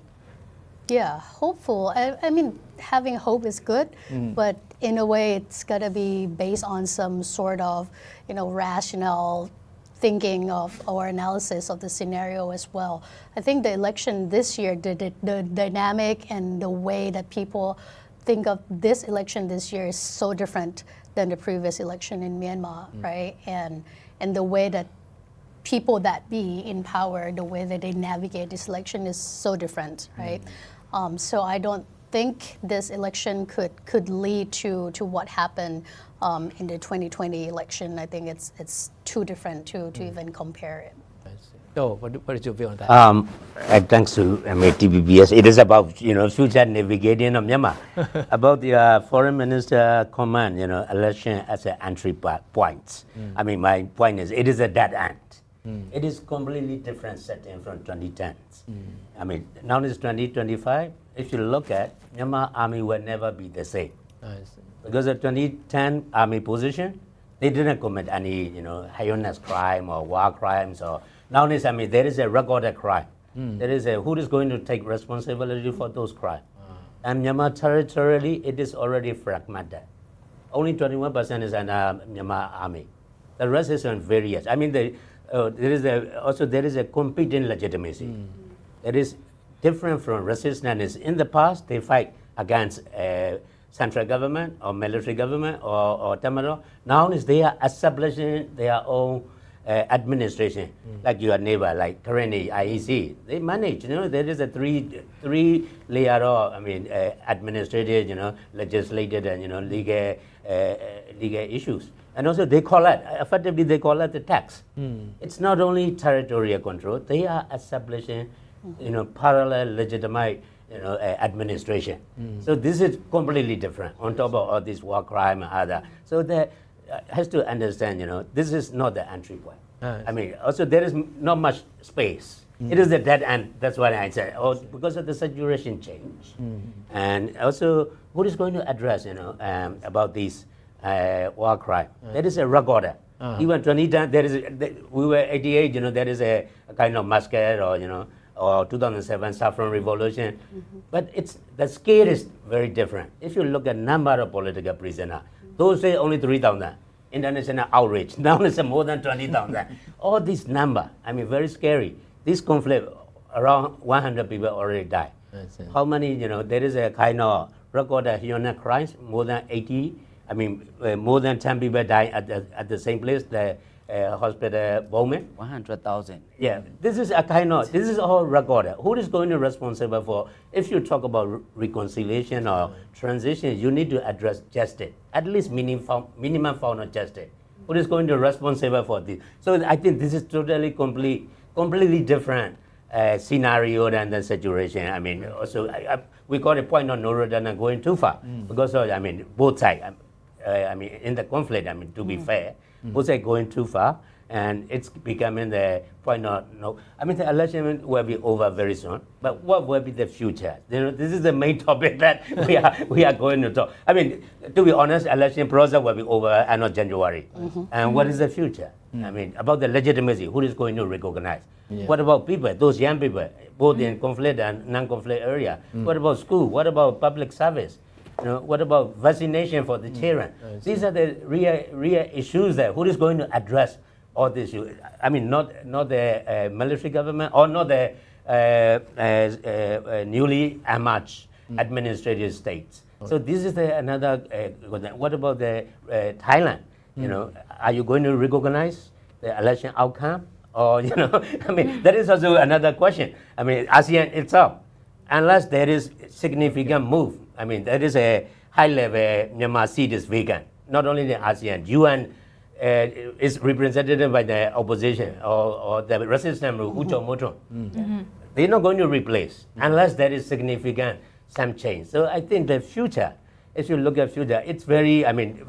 I mean, having hope is good, but in a way, it's gotta be based on some sort of, rational thinking of or analysis of the scenario as well. I think the election this year, the dynamic and the way that people think of this election this year is so different than the previous election in Myanmar, right? And the way that people that be in power, the way that they navigate this election is so different, right? So I don't think this election could lead to what happened in the 2020 election. I think it's too different to even compare it. So, what is your view on that? Thanks to TPBS. It is about future navigating of Myanmar. About the foreign minister comment, election as an entry point. I mean, my point is, it is a dead end. It is completely different setting from 2010. I mean, now it's 2025. If you look at Myanmar army will never be the same. Because the 2010 army position, they didn't commit any, heinous crime or war crimes or nowadays, I mean, there is a recorded crime. There is who is going to take responsibility for those crimes. And Myanmar territorially, it is already fragmented. Only 21% is in Myanmar army. The rest is on various. I mean, there is a competing legitimacy. It is different from resistance. In the past, they fight against central government or military government or Tamil. Now they are establishing their own administration, like your neighbor, like currently IEC. They manage, there is a three layer of, administrative, legislative and, legal issues. And also they effectively the tax. It's not only territorial control, they are establishing, parallel legitimate, administration. So this is completely different on top of all this war crime and other. So that has to understand, this is not the entry point. I mean, also there is not much space. It is the dead end. That's what I said. Because of the situation change, and also who is going to address, about this war crime? There is a recorder. Even 2010, we were 88. There is a kind of massacre, or 2007 saffron revolution, but the scale is very different. If you look at number of political prisoners, those say only 3,000. International outrage. Now it's more than 20,000. All this number, very scary. This conflict, around 100 people already died. How many, there is a kind of recorded human crimes, more than 80. More than 10 people died at the same place, the hospital bombing. 100,000. Yeah, this is all recorded. Who is going to be responsible for, if you talk about reconciliation or transition, you need to address justice, at least minimum form of justice. Who is going to be responsible for this? So I think this is completely different scenario than the situation. Also, we got a point on no return going too far because of, both sides, in the conflict, to be fair, both sides going too far. And it's becoming the point no. I mean, the election will be over very soon. But what will be the future? This is the main topic that we are going to talk. I mean, to be honest, election process will be over end of January. And what is the future? I mean, about the legitimacy, who is going to recognize? What about people, those young people, both in conflict and non-conflict area? What about school? What about public service? What about vaccination for the children? These are the real issues that who is going to address all these issues. I mean, not the military government or not the newly emerged administrative states. So this is another. What about the Thailand? Are you going to recognize the election outcome? Or I mean, that is also another question. I mean, ASEAN itself, unless there is significant move. I mean, there is a high level Myanmar seat is vacant. Not only the ASEAN, UN is represented by the opposition or the resistance group, They're not going to replace unless there is significant some change. So I think the future, if you look at future, it's very, I mean,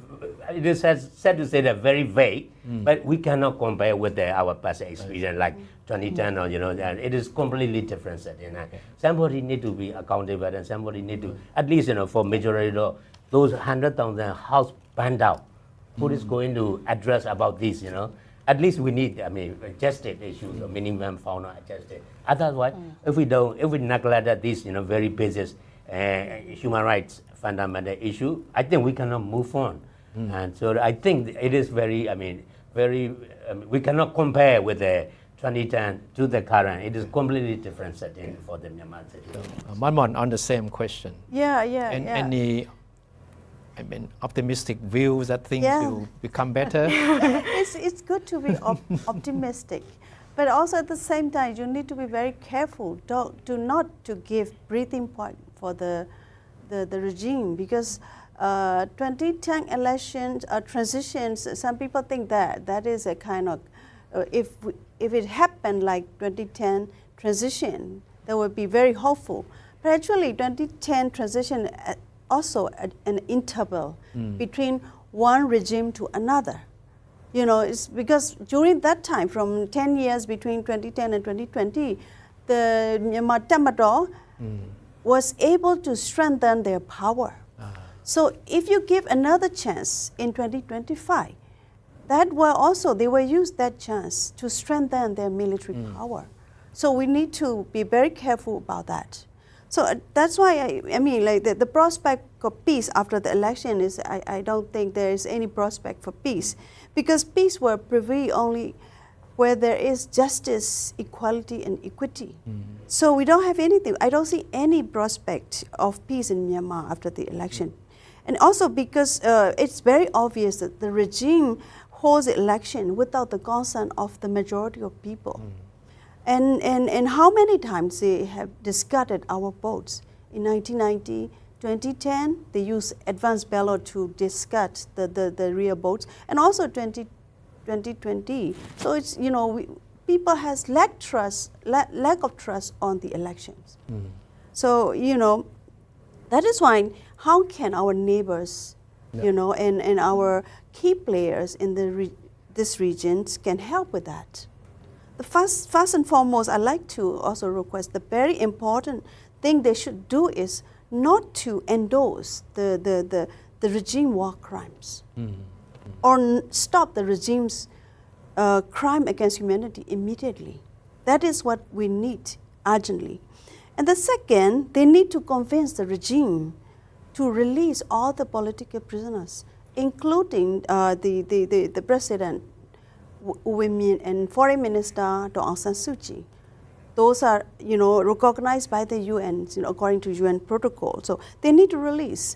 it is sad to say that very vague, but we cannot compare with our past experience like 2010 or, and it is completely different setting. Somebody need to be accountable and somebody need to, at least, for majority of those 100,000 house burned out, who is going to address about this, At least we need, I mean, justice issues, minimum fauna justice. Otherwise, if we neglect this, very basic human rights fundamental issue, I think we cannot move on. And so I think it is very, we cannot compare with the 2010 to the current. It is completely different setting for the Myanmar situation. Manmon, on the same question. Any, optimistic views that things will become better? It's good to be optimistic. But also at the same time, you need to be very careful not to give breathing point for the regime, because 2010 elections transitions, some people think that is a kind of, if it happened like 2010 transition, that would be very hopeful. But actually 2010 transition also an interval between one regime to another. It's because during that time, from 10 years between 2010 and 2020, the Myanmar Tamador was able to strengthen their power. So if you give another chance in 2025, that will also, they will use that chance to strengthen their military power. So we need to be very careful about that. So that's why I mean, like the prospect of peace after the election is, I don't think there is any prospect for peace, because peace will prevail only where there is justice, equality, and equity. So we don't have anything. I don't see any prospect of peace in Myanmar after the election. And also because it's very obvious that the regime holds the election without the consent of the majority of people. And how many times they have discarded our votes? In 1990, 2010, they used advanced ballot to discard the real votes, and also 2020. So it's, people has lack of trust on the elections. So, that is why, how can our neighbors, and our key players in this region can help with that? The first and foremost, I'd like to also request, the very important thing they should do is not to endorse the regime war crimes or stop the regime's crime against humanity immediately. That is what we need urgently. And the second, they need to convince the regime to release all the political prisoners, including the president, women, and foreign minister Daw Aung San Suu Kyi. Those are, recognized by the UN, according to UN protocol. So they need to release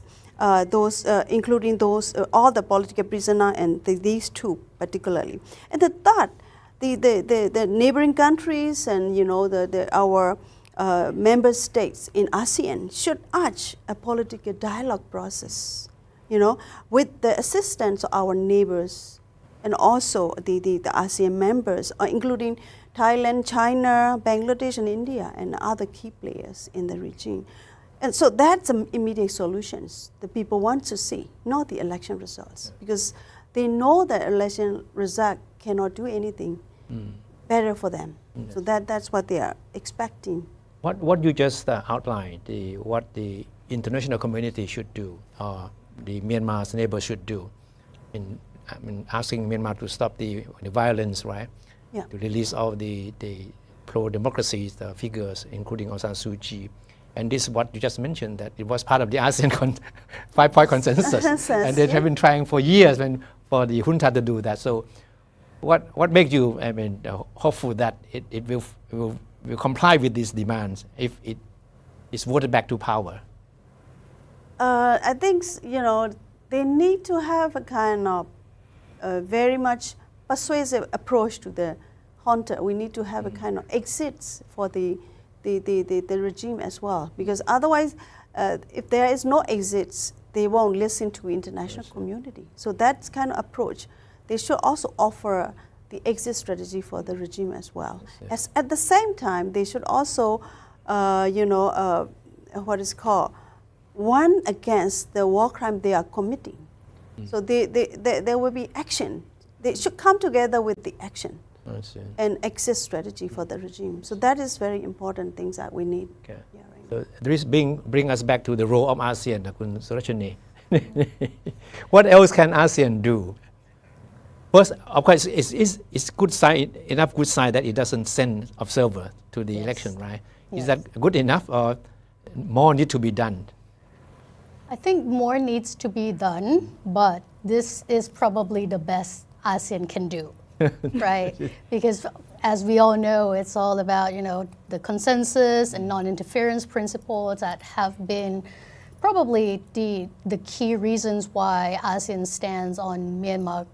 those, including those, all the political prisoners, and these two particularly. And the third, the neighboring countries and our member states in ASEAN should urge a political dialogue process, with the assistance of our neighbors and also the ASEAN members, including Thailand, China, Bangladesh, and India, and other key players in the region. And so that's the immediate solutions the people want to see, not the election results, because they know that election result cannot do anything better for them. So that's what they are expecting. What you just outlined, what the international community should do, or the Myanmar's neighbors should do, asking Myanmar to stop the violence, right? Yeah. To release all the pro-democracy figures, including Aung San Suu Kyi. And this is what you just mentioned, that it was part of the ASEAN five-point consensus. And they have been trying for years for the junta to do that. So what makes you hopeful that it will comply with these demands if it is voted back to power? I think, they need to have a kind of very much persuasive approach to the junta. We need to have a kind of exits for the regime as well, because otherwise, if there is no exits, they won't listen to international community. So that's kind of approach. They should also offer the exit strategy for the regime as well. As at the same time, they should also, what is called, warn against the war crime they are committing. So there will be action. They should come together with the action and exit strategy for the regime. So that is very important things that we need. Okay. Yeah, right. So this bring us back to the role of ASEAN, Kun Surachani. What else can ASEAN do? First, of course, it's good sign, enough good sign that it doesn't send observer to the election, right? Yes. Is that good enough, or more need to be done? I think more needs to be done, but this is probably the best ASEAN can do, right? Because as we all know, it's all about, the consensus and non-interference principles that have been probably the key reasons why ASEAN stands on Myanmar,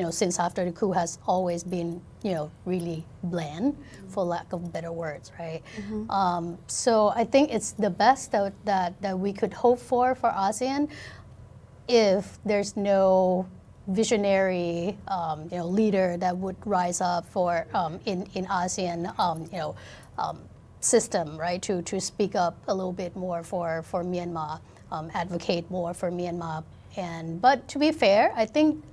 since after the coup has always been, really bland, for lack of better words, right? So I think it's the best that we could hope for ASEAN if there's no visionary, leader that would rise up for in ASEAN, system, right? To speak up a little bit more for Myanmar, advocate more for Myanmar. But to be fair, I think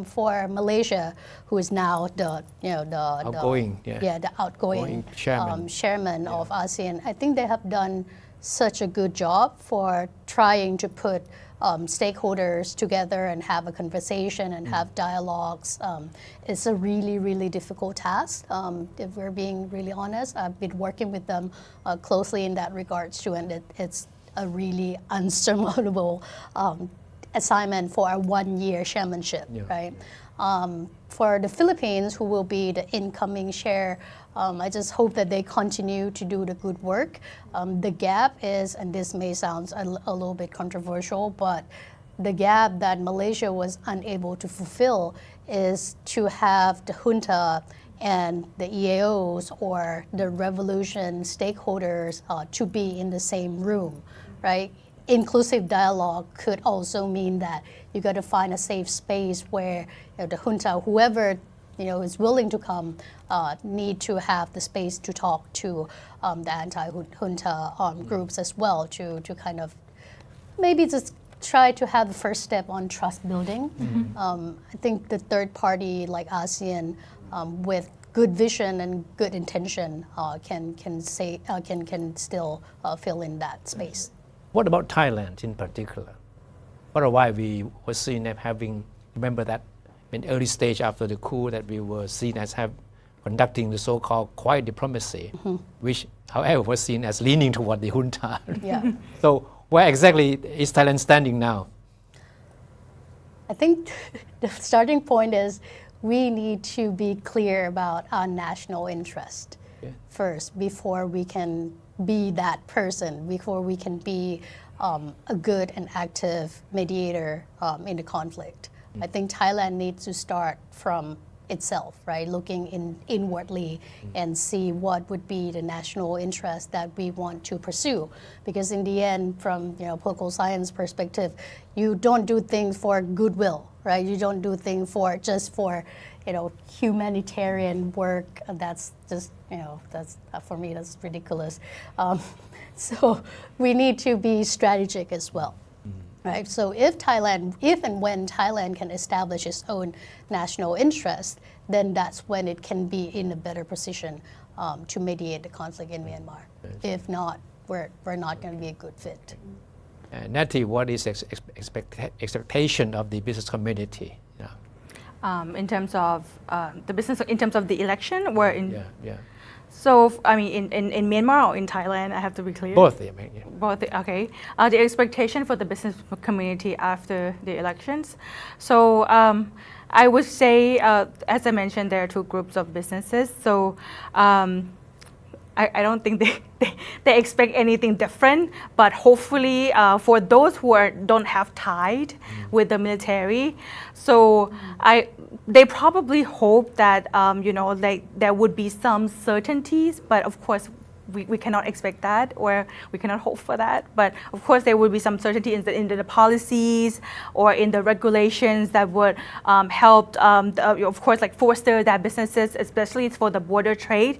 for Malaysia, who is now the Outgoing, the outgoing chairman of ASEAN, I think they have done such a good job for trying to put stakeholders together and have a conversation and have dialogues. It's a really, really difficult task, if we're being really honest. I've been working with them closely in that regards too, and it's a really unsurmountable assignment for a one-year chairmanship, right? For the Philippines, who will be the incoming chair, I just hope that they continue to do the good work. The gap is, and this may sound a little bit controversial, but the gap that Malaysia was unable to fulfill is to have the junta and the EAOs or the revolution stakeholders to be in the same room, right? Inclusive dialogue could also mean that you got to find a safe space where the junta, whoever is willing to come, need to have the space to talk to the anti-junta groups as well, to kind of maybe just try to have the first step on trust building. I think the third party like ASEAN, with good vision and good intention, can still fill in that space. What about Thailand in particular? For a while we were seen as having, remember that in early stage after the coup, that we were seen as conducting the so-called quiet diplomacy, which however was seen as leaning toward the junta. Yeah. So where exactly is Thailand standing now? I think the starting point is we need to be clear about our national interest first before we can be that person, before we can be a good and active mediator in the conflict. I think Thailand needs to start from itself, right? Looking inwardly and see what would be the national interest that we want to pursue. Because in the end, from political science perspective, you don't do things for goodwill, right? You don't do things just for humanitarian work. That's just that's for me that's ridiculous. So we need to be strategic as well. Right. So if and when Thailand can establish its own national interest, then that's when it can be in a better position to mediate the conflict in Myanmar. If not, we're not going to be a good fit. Natty, what is expectation of the business community? In terms of the business, in terms of the election, or in Yeah. So, I mean, in Myanmar or in Thailand, I have to be clear? Both, I mean, yeah. Both, okay. The expectation for the business community after the elections. So, I would say, as I mentioned, there are two groups of businesses. So, I don't think they expect anything different, but hopefully for those who don't have tied with the military, so they probably hope that like there would be some certainties, but of course we cannot expect that, or we cannot hope for that. But of course there would be some certainty in the policies or in the regulations that would help, of course, like foster that businesses, especially for the border trade.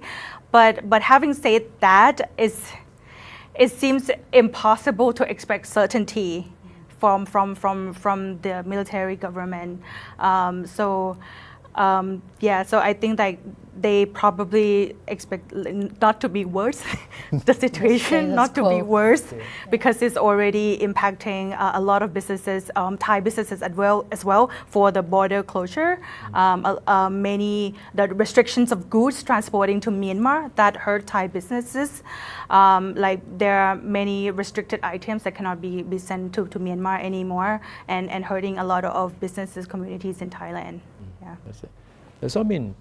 But having said that, it seems impossible to expect certainty from the military government. So I think like they probably expect not to be worse, the situation not to be worse, because it's already impacting a lot of businesses, Thai businesses as well for the border closure. The restrictions of goods transporting to Myanmar that hurt Thai businesses. Like there are many restricted items that cannot be sent to Myanmar anymore, and hurting a lot of businesses, communities in Thailand. Yeah. That's it. So I mean,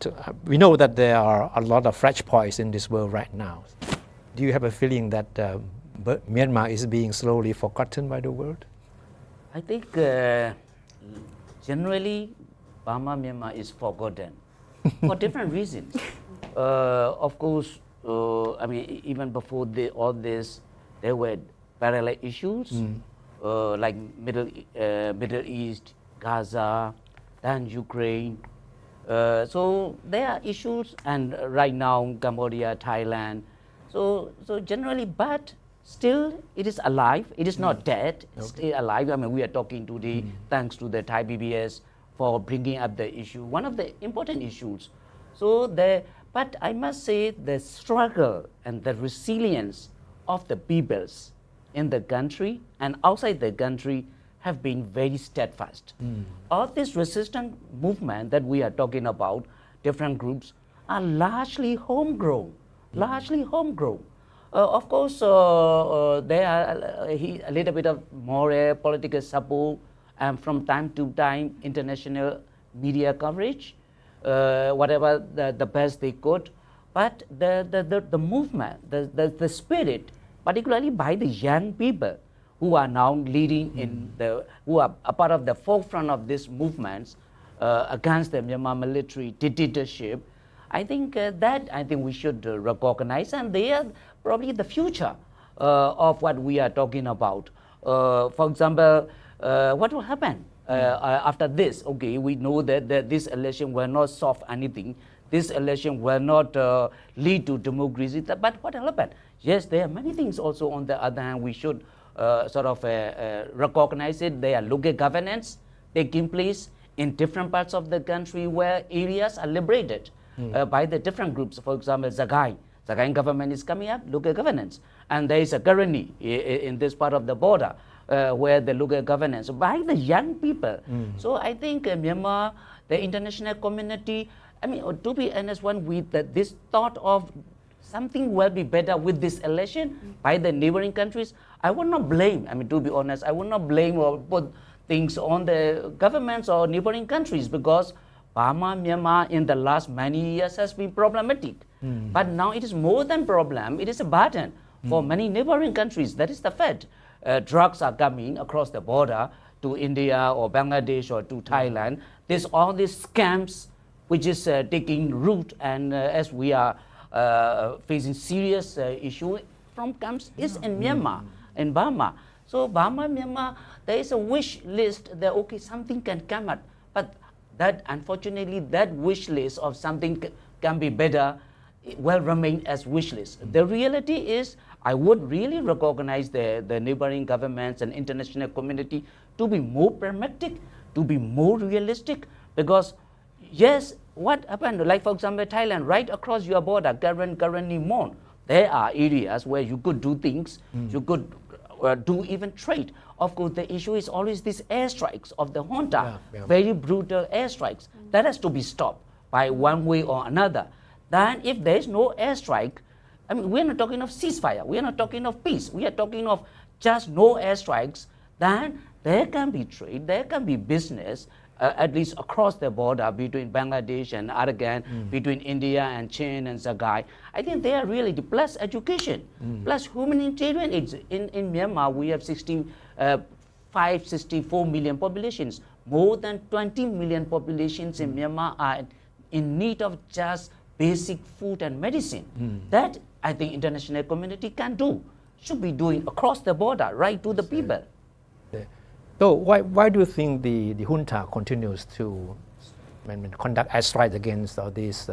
we know that there are a lot of flashpoints in this world right now. Do you have a feeling that Myanmar is being slowly forgotten by the world? I think generally Burma Myanmar is forgotten for different reasons. Of course, I mean, even before all this, there were parallel issues like Middle East, Gaza, then Ukraine. So there are issues, and right now Cambodia, Thailand. So generally, but still it is alive. It is not dead. It's still alive. I mean, we are talking today thanks to the Thai PBS for bringing up the issue, one of the important issues. But I must say the struggle and the resilience of the peoples in the country and outside the country have been very steadfast. All this resistance movement that we are talking about, different groups, are largely homegrown. Of course, there are a little bit of moral, political support, and from time to time, international media coverage, whatever the best they could. But the movement, the spirit, particularly by the young people, who are now leading who are a part of the forefront of these movements against the Myanmar military dictatorship. I think we should recognize, and they are probably the future of what we are talking about. For example, what will happen after this? Okay, we know that this election will not solve anything. This election will not lead to democracy. But what will happen? Yes, there are many things also. On the other hand, we should recognize it. There are local governance taking place in different parts of the country where areas are liberated by the different groups. For example, Zagain government is coming up, local governance. And there is a Karani in this part of the border where the local governance by the young people. So I think Myanmar, the international community, I mean, to be honest, with this thought of something will be better with this election by the neighboring countries, I would not blame, I mean, to be honest, I would not blame or put things on the governments or neighboring countries, because Burma, Myanmar in the last many years has been problematic. But now it is more than problem, it is a burden for many neighboring countries. That is the fact. Drugs are coming across the border to India or Bangladesh or to Thailand. There's all these scams which is taking root, and as we are facing serious issue from camps is in Myanmar, in Burma. So Burma, Myanmar, there is a wish list that okay, something can come up, but that unfortunately that wish list of something can be better will remain as wish list. The reality is, I would really recognize the neighboring governments and international community to be more pragmatic, to be more realistic, because yes, what happened, like for example, Thailand, right across your border, Karan, there are areas where you could do things, you could do even trade. Of course, the issue is always these airstrikes of the junta, very brutal airstrikes. That has to be stopped by one way or another. Then if there is no airstrike, I mean, we're not talking of ceasefire, we're not talking of peace, we are talking of just no airstrikes, then there can be trade, there can be business, at least across the border between Bangladesh and Arakan, between India and Chin and Sagai. I think they are really, plus education, plus humanitarian aids. In Myanmar, we have 64 million populations. More than 20 million populations in Myanmar are in need of just basic food and medicine. That I think international community can do, should be doing across the border, right to the people. So why do you think the junta continues to conduct airstrikes against all these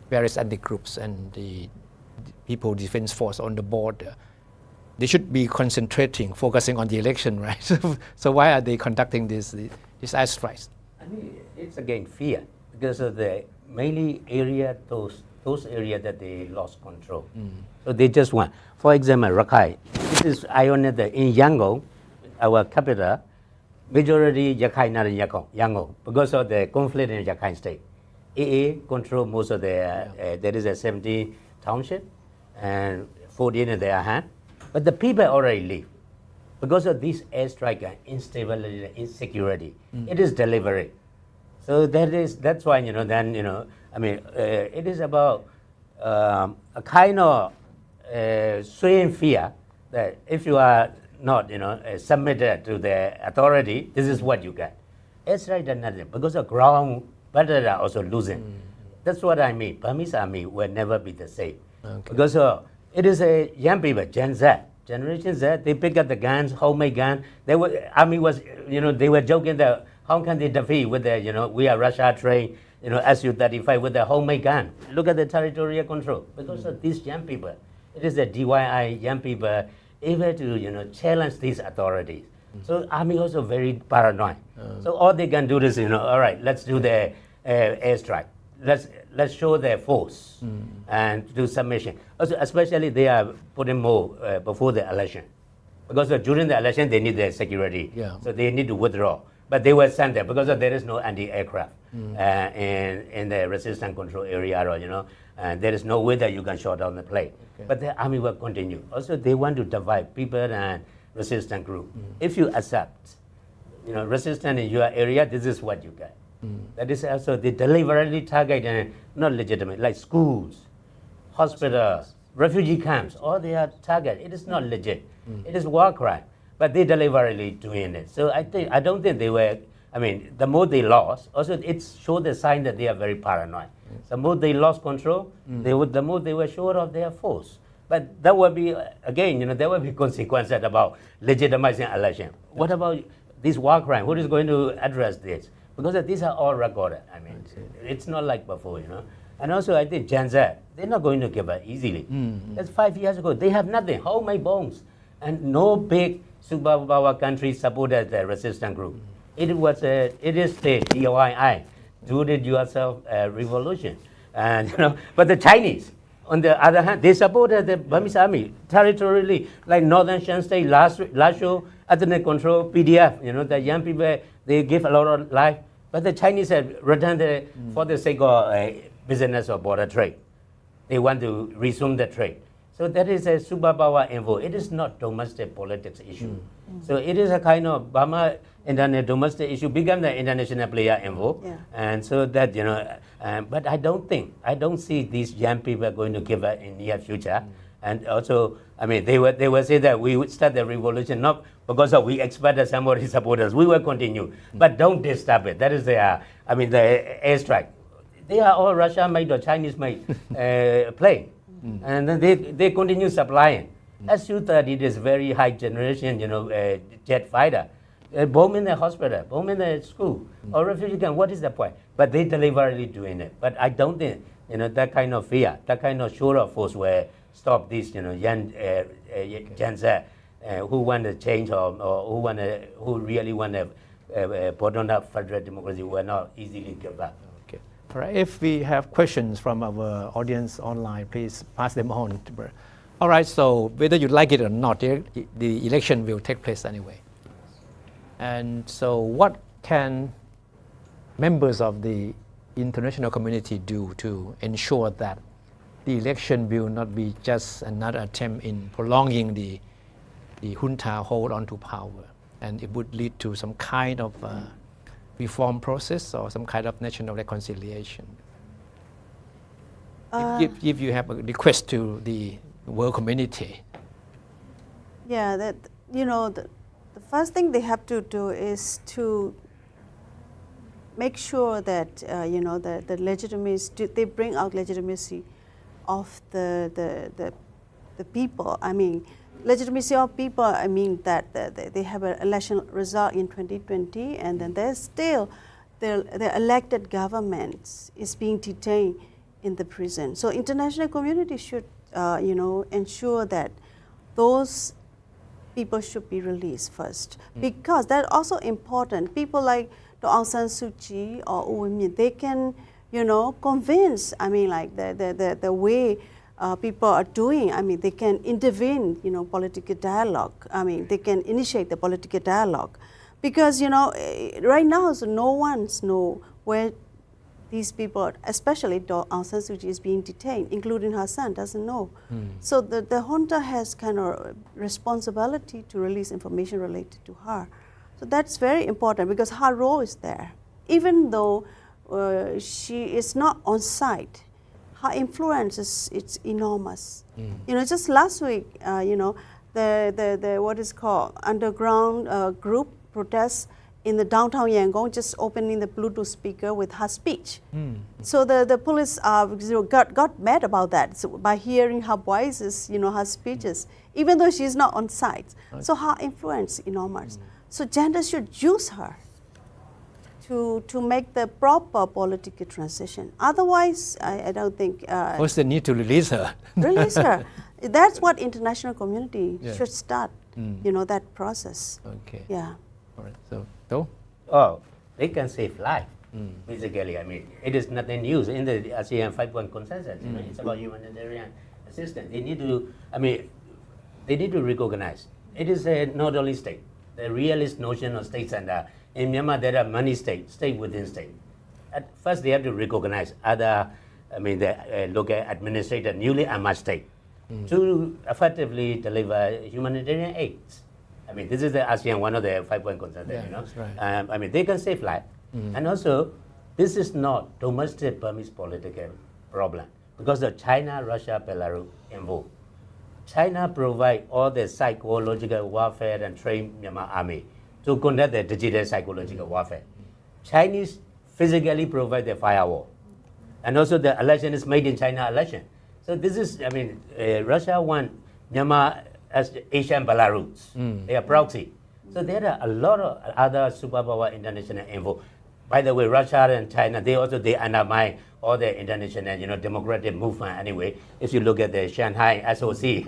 various ethnic groups and the People Defense Force on the border? They should be concentrating, focusing on the election, right? So why are they conducting these airstrikes? I mean, it's again fear, because of the mainly area, those areas that they lost control. So they just want, for example, Rakhine. This is ironic that in Yangon, our capital, majority Rakhine are in Yangon because of the conflict in Rakhine state. AA control most of the, there is a 70 township and 14 in their hand. But the people already leave because of this airstrike and instability and insecurity. It is deliberate. So that's why, I mean, it is about a kind of swaying fear that if you are not, submitted to the authority, this is what you get. Airstrike does nothing because the ground battle are also losing. That's what I mean. Burmese army will never be the same. Because it is a young people, Gen Z, Generation Z, they pick up the guns, homemade gun. Army was, they were joking that how can they defeat with the, we are Russia trained, Su-35 with the homemade gun. Look at the territorial control. Because of these young people, it is the DIY young people able to, challenge these authorities. So army also very paranoid. So all they can do is, all right, let's do the airstrike. Let's show their force and do submission. Also, especially they are putting more before the election. Because during the election, they need their security. So they need to withdraw. But they were sent there because there is no anti-aircraft in the resistance control area, or, and there is no way that you can shut down the plane. But the army will continue. Also, they want to divide people and resistance group. If you accept, resistance in your area, this is what you get. That is also they deliberately target and not legitimate, like schools, hospitals, refugee camps, all they are target. It is not legit. It is war crime, but they deliberately doing it. So I don't think they were. I mean, the more they lost, also it showed the sign that they are very paranoid. The more they lost control, the more they were sure of their force. But that will be again, there will be consequences about legitimizing election. What about this war crime? Who is going to address this? Because these are all recorded. I mean, it's not like before, And also, I think Gen Z, they're not going to give up easily. That's 5 years ago. They have nothing. How my bones? And no big superpower country supported the resistance group. It is the DIY, do-it-yourself revolution. And but the Chinese, on the other hand, they supported the Burmese army territorially, like Northern Shan State, Lasho, ethnic control, PDF. The young people, they give a lot of life. But the Chinese have returned for the sake of business or border trade. They want to resume the trade. So that is a superpower involved. It is not domestic politics issue. So it is a kind of Burma domestic issue become the international player involved. And so that, but I don't see these young people going to give up in near future. And also, I mean, they will say that we would start the revolution not because we expect somebody support us. We will continue, but don't disturb it. That is the airstrike. They are all Russia-made or Chinese-made plane, and then they continue supplying. Su-30 is very high generation, jet fighter. Bomb in the hospital, bomb in the school, or refugee camp. What is the point? But they deliberately doing it. But I don't think that kind of fear, that kind of show of force will stop this, young Gen Z who want to change or who really want to put on that federal democracy will not easily give up. Okay. All right. If we have questions from our audience online, please pass them on. All right. So whether you like it or not, the election will take place anyway. And so what can members of the international community do to ensure that the election will not be just another attempt in prolonging the junta hold on to power, and it would lead to some kind of reform process or some kind of national reconciliation? If you have a request to the world community. Yeah, that the first thing they have to do is to make sure that the legitimacy, they bring out legitimacy of the people. I mean, legitimacy of people, I mean that they have an election result in 2020, and then there's still the elected government is being detained in the prison. So international community should ensure that those people should be released first, because that's also important. People like Aung San Suu Kyi or U Win Myint, they can convince, I mean, like the way people are doing, I mean, they can intervene, political dialogue. I mean, they can initiate the political dialogue, because right now, so no one's know where these people, especially Aung San Suu Kyi, is being detained, including her son, doesn't know. So the junta has kind of responsibility to release information related to her. So that's very important, because her role is there. Even though she is not on site, her influence is enormous. Just last week, the what is called underground group protests in the downtown Yangon, just opening the Bluetooth speaker with her speech. So the police got mad about that, so by hearing her voices, her speeches, even though she's not on site. So her influence is enormous. So gender should use her to make the proper political transition. Otherwise, I don't think. What's the need to release her? Release her. That's what international community should start. That process. Okay. Yeah. All right. So, Do? Oh, they can save life. Basically, I mean, it is nothing new in the ASEAN 5-point consensus. It's about humanitarian assistance. They need to, they need to recognize it is not only state. The realist notion of state center in Myanmar, there are many states, state within state. At first, they have to recognize other, the local administrator, newly emerged state, to effectively deliver humanitarian aid. This is the ASEAN, one of the 5-point consensus, That's right. They can save life. And also, this is not domestic Burmese political problem, because of China, Russia, Belarus involved. China provide all the psychological warfare and train Myanmar army to conduct the digital psychological warfare. Chinese physically provide the firewall. And also the election is made in China election. So this is, Russia want Myanmar as Asian Belarus. They are proxy. So there are a lot of other superpower international involved. By the way, Russia and China, they undermine all the international, democratic movement anyway. If you look at the Shanghai SOC,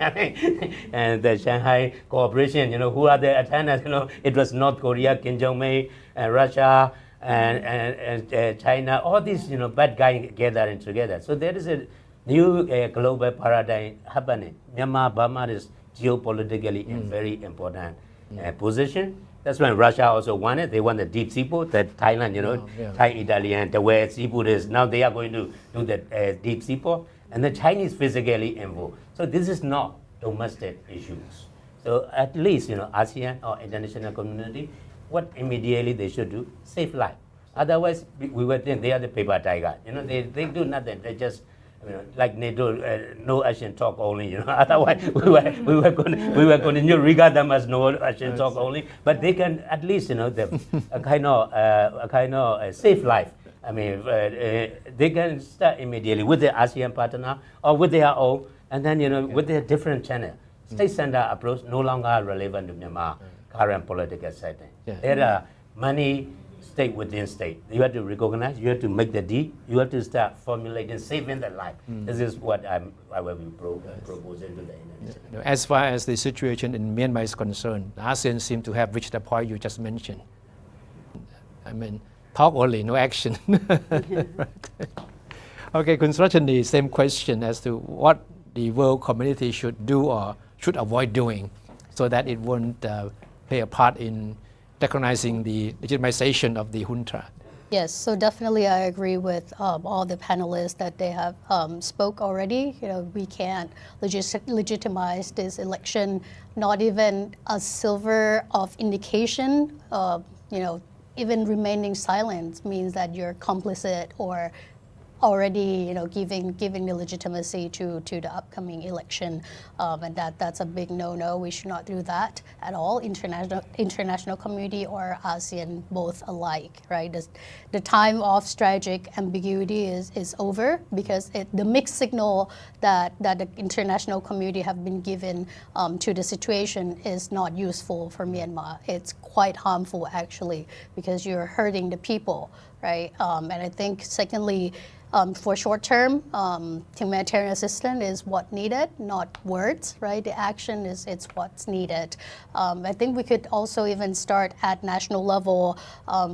and the Shanghai Cooperation, who are the attendants, it was North Korea, Kim Jong-un, and Russia, and China, all these, bad guys gathering together. So there is a new global paradigm happening. Myanmar, Burma is geopolitically a very important position. That's when Russia also wanted. They want the deep seaport, that Thailand, Thai Italian, the way seafood is. Now they are going to do the deep seaport. And the Chinese physically involved. So this is not domestic issues. So at least, ASEAN or international community, what immediately they should do, save life. Otherwise, we would think they are the paper tiger. They do nothing. They just, like NATO, no action talk only. Otherwise, we were going to regard them as no action talk only. But they can at least, a kind of save life. They can start immediately with the ASEAN partner or with their own, and then with their different channel. State center approach no longer relevant to Myanmar current political setting. There are many state within state. You have to recognize, you have to make the deed, you have to start formulating, saving the life. This is what I will be proposing to the international. As far as the situation in Myanmar is concerned, ASEAN seems to have reached the point you just mentioned. I mean, talk only, no action. Okay, constructionally, same question as to what the world community should do or should avoid doing so that it won't play a part in recognizing the legitimization of the junta. Yes, so definitely I agree with all the panelists that they have spoke already. You know, we can't legitimize this election, not even a silver of indication. You know, even remaining silent means that you're complicit or already, you know, giving the legitimacy to the upcoming election, and that's a big no-no. We should not do that at all. International community or ASEAN both alike, right? The time of strategic ambiguity is over because the mixed signal that the international community have been given to the situation is not useful for Myanmar. It's quite harmful actually because you're hurting the people, right? And I think secondly, for short-term, humanitarian assistance is what needed, not words, right? The action it's what's needed. I think we could also even start at national level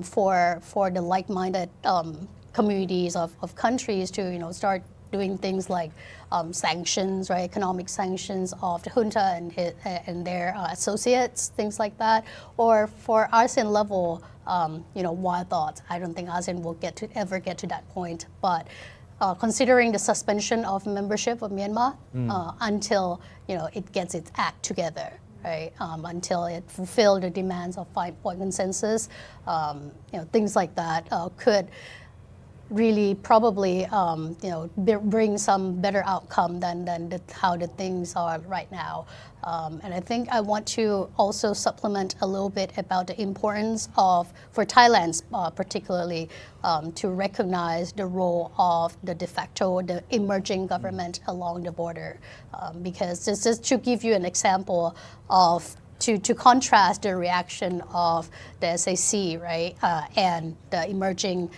for the like-minded communities of countries to, you know, start doing things like sanctions, right? Economic sanctions of the junta and their associates, things like that. Or for ASEAN level, you know, wild thoughts. I don't think ASEAN will ever get to that point. But considering the suspension of membership of Myanmar until, you know, it gets its act together, right? Until it fulfills the demands of 5-point consensus, you know, things like that could really probably you know, bring some better outcome than how the things are right now. And I think I want to also supplement a little bit about the importance of, for Thailand particularly, to recognize the role of the de facto, the emerging government along the border. Because just to give you an example of to contrast the reaction of the SAC, right, and the emerging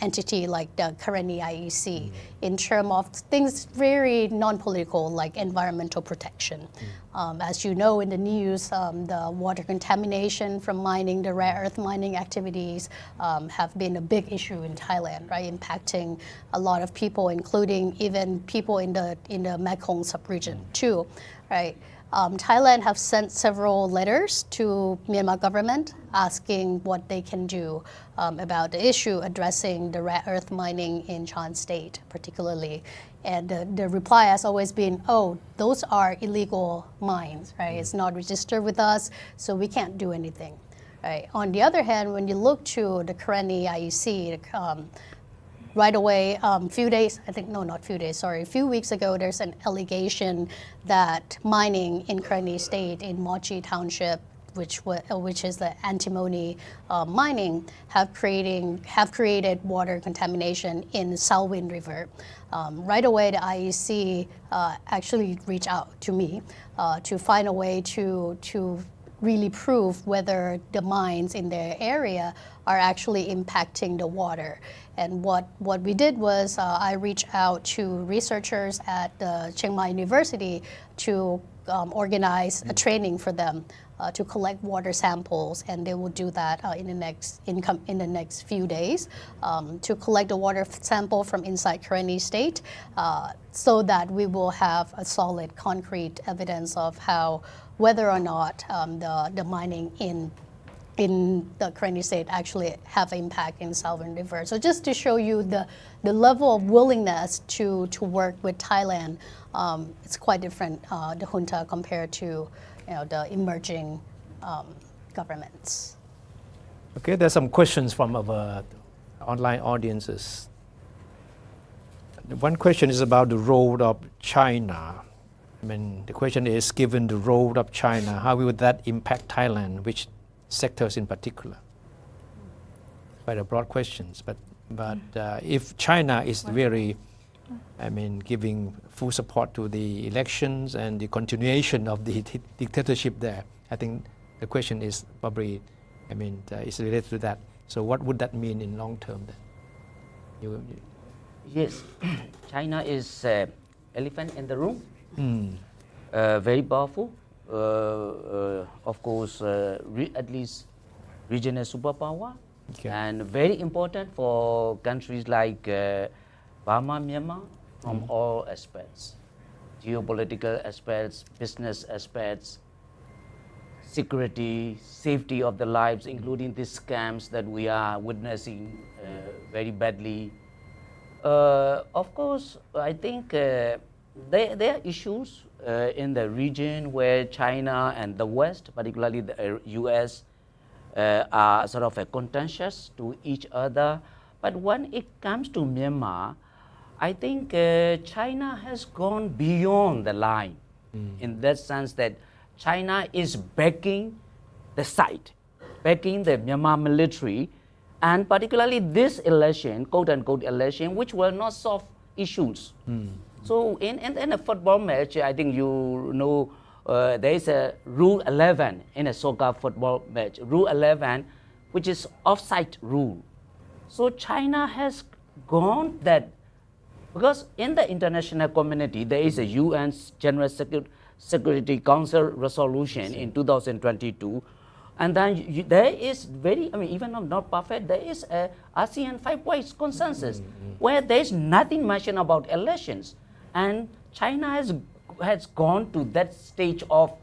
entity like the Karani IEC in terms of things very non-political like environmental protection. As you know in the news, the water contamination from mining, the rare earth mining activities have been a big issue in Thailand, right, impacting a lot of people, including even people in the Mekong sub-region too, right? Thailand have sent several letters to Myanmar government asking what they can do about the issue addressing the rare earth mining in Chan State particularly. And the reply has always been, oh, those are illegal mines, right? It's not registered with us, so we can't do anything, right? On the other hand, when you look to the Karani IEC, right away, a few weeks ago, there's an allegation that mining in Karani State in Mochi Township, which is the antimony mining, have created water contamination in Salween River. Right away, the IEC actually reached out to me to find a way to really prove whether the mines in their area are actually impacting the water. And what we did was I reached out to researchers at Chiang Mai University to organize a training for them to collect water samples, and they will do that in the next few days to collect the water sample from inside Karani State, so that we will have a solid, concrete evidence of whether or not the mining in the Karani State actually have impact in Salween River. So just to show you the level of willingness to work with Thailand, it's quite different, the junta compared to the emerging governments. Okay, there's some questions from our online audiences. One question is about the role of China. I mean, the question is, given the role of China, how would that impact Thailand? Which sectors in particular? Quite a broad questions, but if China is really, I mean, giving full support to the elections and the continuation of the dictatorship there, I think the question is probably, I mean, is related to that. So what would that mean in long term then? Yes, China is elephant in the room. Very powerful. Of course, at least regional superpower, and very important for countries like Burma, Myanmar, from all aspects, geopolitical aspects, business aspects, security, safety of the lives, including these scams that we are witnessing very badly. Of course, I think there are issues in the region where China and the West, particularly the US, are sort of contentious to each other. But when it comes to Myanmar, I think China has gone beyond the line in that sense that China is backing the side, backing the Myanmar military, and particularly this election, quote-unquote election, which will not solve issues. So in a football match, I think you know there is a Rule 11 in a soccer football match, Rule 11, which is offside rule. So China has gone that, because in the international community, there is a UN General Security Council resolution in 2022, and then there is even though not perfect, there is a ASEAN 5-way consensus where there is nothing mentioned about elections, and China has gone to that stage of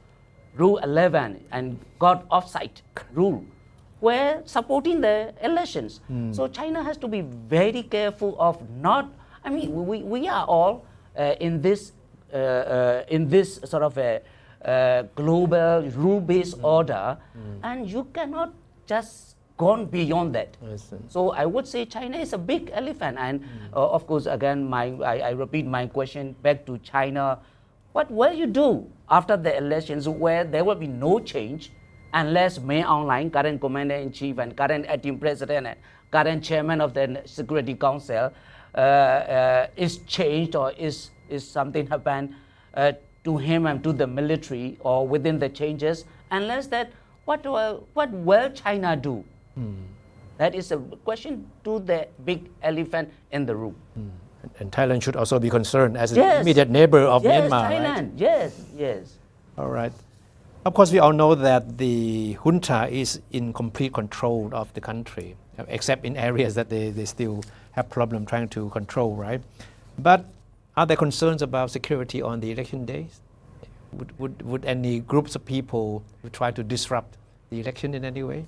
Rule 11 and got offside rule, where supporting the elections. So China has to be very careful of not. We are all in this sort of a global rule-based order, and you cannot just gone beyond that. So I would say China is a big elephant, and of course, again, I repeat my question back to China: what will you do after the elections, where there will be no change unless May Online, current commander-in-chief and current acting president and current chairman of the Security Council, is changed, or is something happen to him and to the military, or within the changes? Unless that, what will China do? That is a question to the big elephant in the room. And Thailand should also be concerned as an immediate neighbor of Myanmar, Thailand. Right? Yes. All right. Of course, we all know that the junta is in complete control of the country, except in areas that they still have problem trying to control, right? But are there concerns about security on the election days? Would any groups of people try to disrupt the election in any way?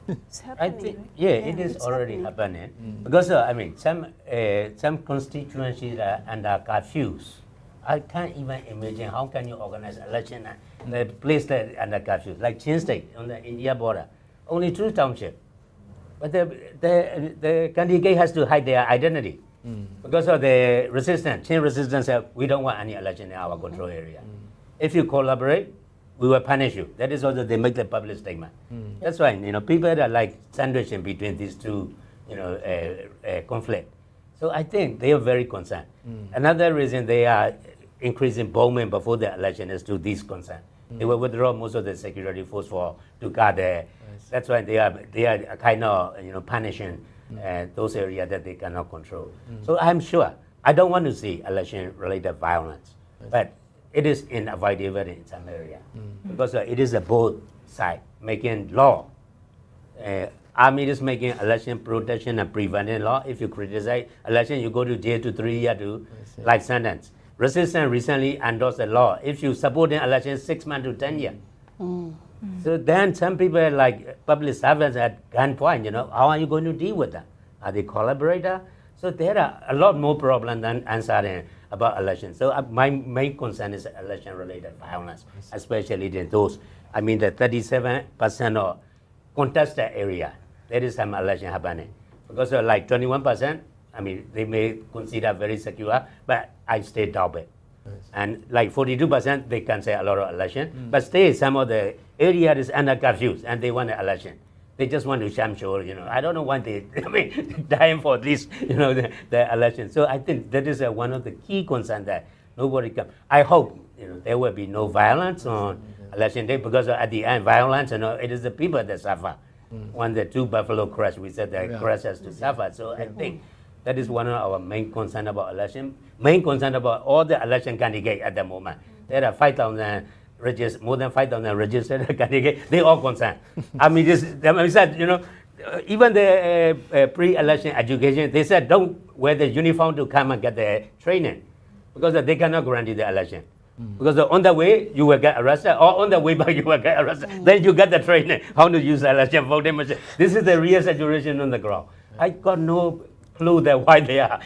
It's I happening. think, it is already happening. Because, some constituencies are under curfews. I can't even imagine how can you organize election in a place that under curfews, like Chin State on the India border, only 2 townships. But the candidate has to hide their identity because of the resistance. Chin resistance said, we don't want any election in our control area. If you collaborate, we will punish you. That is also they make the public statement. That's why people are like sandwiched in between these two conflict. So I think they are very concerned. Another reason they are increasing bombing before the election is to this concern. They will withdraw most of the security force to guard there. That's why they are kind of punishing those areas that they cannot control. So I'm sure I don't want to see election-related violence, but it is inevitable in some area because it is a both side making law. Army is making election protection and preventing law. If you criticize election, you go to jail to 3 years to life sentence. Resistance recently endorsed a law. If you support an election, 6 months to 10 years. So then some people like public servants at gunpoint, how are you going to deal with that? Are they collaborators? So there are a lot more problems than answering about elections. So my main concern is election-related violence, especially in those. The 37% of contested area, there is some election happening. Because like 21%, they may consider very secure, but I stay doubtful. And like 42%, they can say a lot of election, but still some of the area is under curfews and they want an election. They just want to sham show, I don't know why they dying for this, the election. So I think that is one of the key concerns that nobody can. I hope, there will be no violence on election day, because at the end, violence, it is the people that suffer. When the two buffalo crash, we said the crash has to suffer. So I think that is one of our main concern about election. Main concern about all the election candidates at the moment. There are 5,000 more than 5,000 registered candidates. They all concerned. I mean, even the pre-election education, they said don't wear the uniform to come and get the training because they cannot guarantee the election. Because on the way you will get arrested, or on the way back you will get arrested. Then you get the training how to use the election voting machine. This is the real situation on the ground. I got no clue that why they are,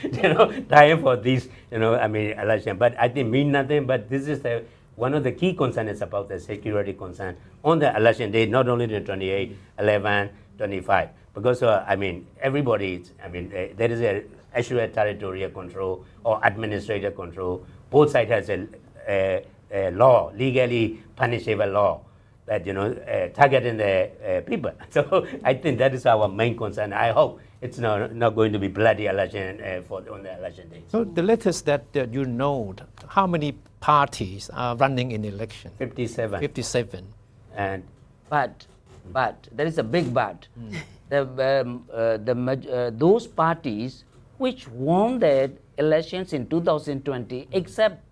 dying for this, election. But I think mean nothing. But this is one of the key concerns about the security concern on the election day, not only the 28, 11, 25. Because everybody, there is a actual territorial control or administrative control. Both sides has a law, legally punishable law that targeting the people. So I think that is our main concern. I hope it's not going to be bloody election on the election day. So the latest that you know, how many parties are running in the election? 57. 57. And But there is a big but. Those parties which won the elections in 2020, except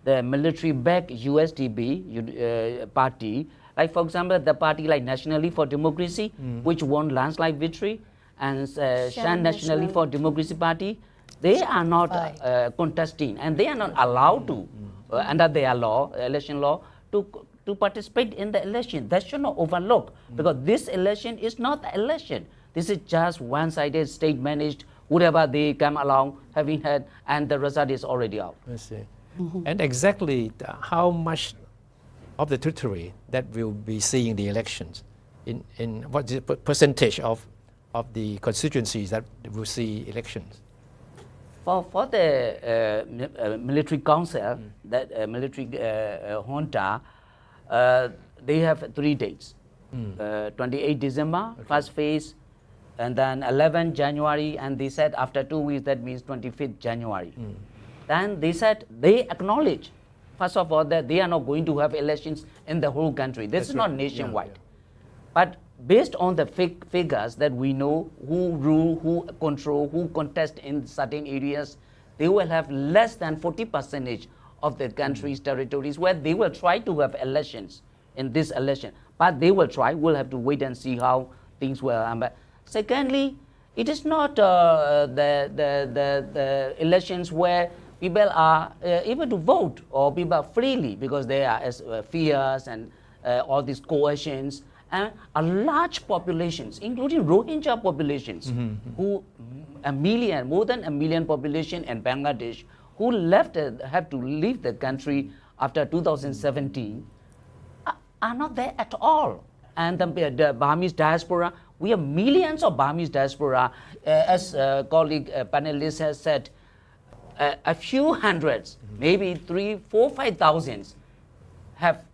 the military-backed USDP party, like for example, the party like Nationally for Democracy, which won landslide victory, and Shan Nationally for Democracy party, they are not contesting, and they are not allowed to, under their law, election law, to participate in the election. That should not overlook, because this election is not the election. This is just one-sided, state-managed, whatever they come along having had, and the result is already out. I see. And exactly how much of the territory that will be seeing the elections, in what is the percentage of the constituencies that will see elections? For the military council, that military junta, they have 3 dates. 28 December, first phase, and then 11 January, and they said after 2 weeks, that means 25th January. Then they said they acknowledge, first of all, that they are not going to have elections in the whole country. This is not nationwide. But based on the figures that we know, who rule, who control, who contest in certain areas, they will have less than 40% of the country's territories where they will try to have elections in this election. But they will try. We'll have to wait and see how things will. Secondly, it is not the elections where people are able to vote, or people freely, because there are fears and all these coercions, and a large populations, including Rohingya populations, who more than a million population in Bangladesh, who have to leave the country after 2017, are not there at all. And the Burmese diaspora, we have millions of Burmese diaspora, as colleague panelist has said, a few hundreds, maybe 3, 4, 5,000 have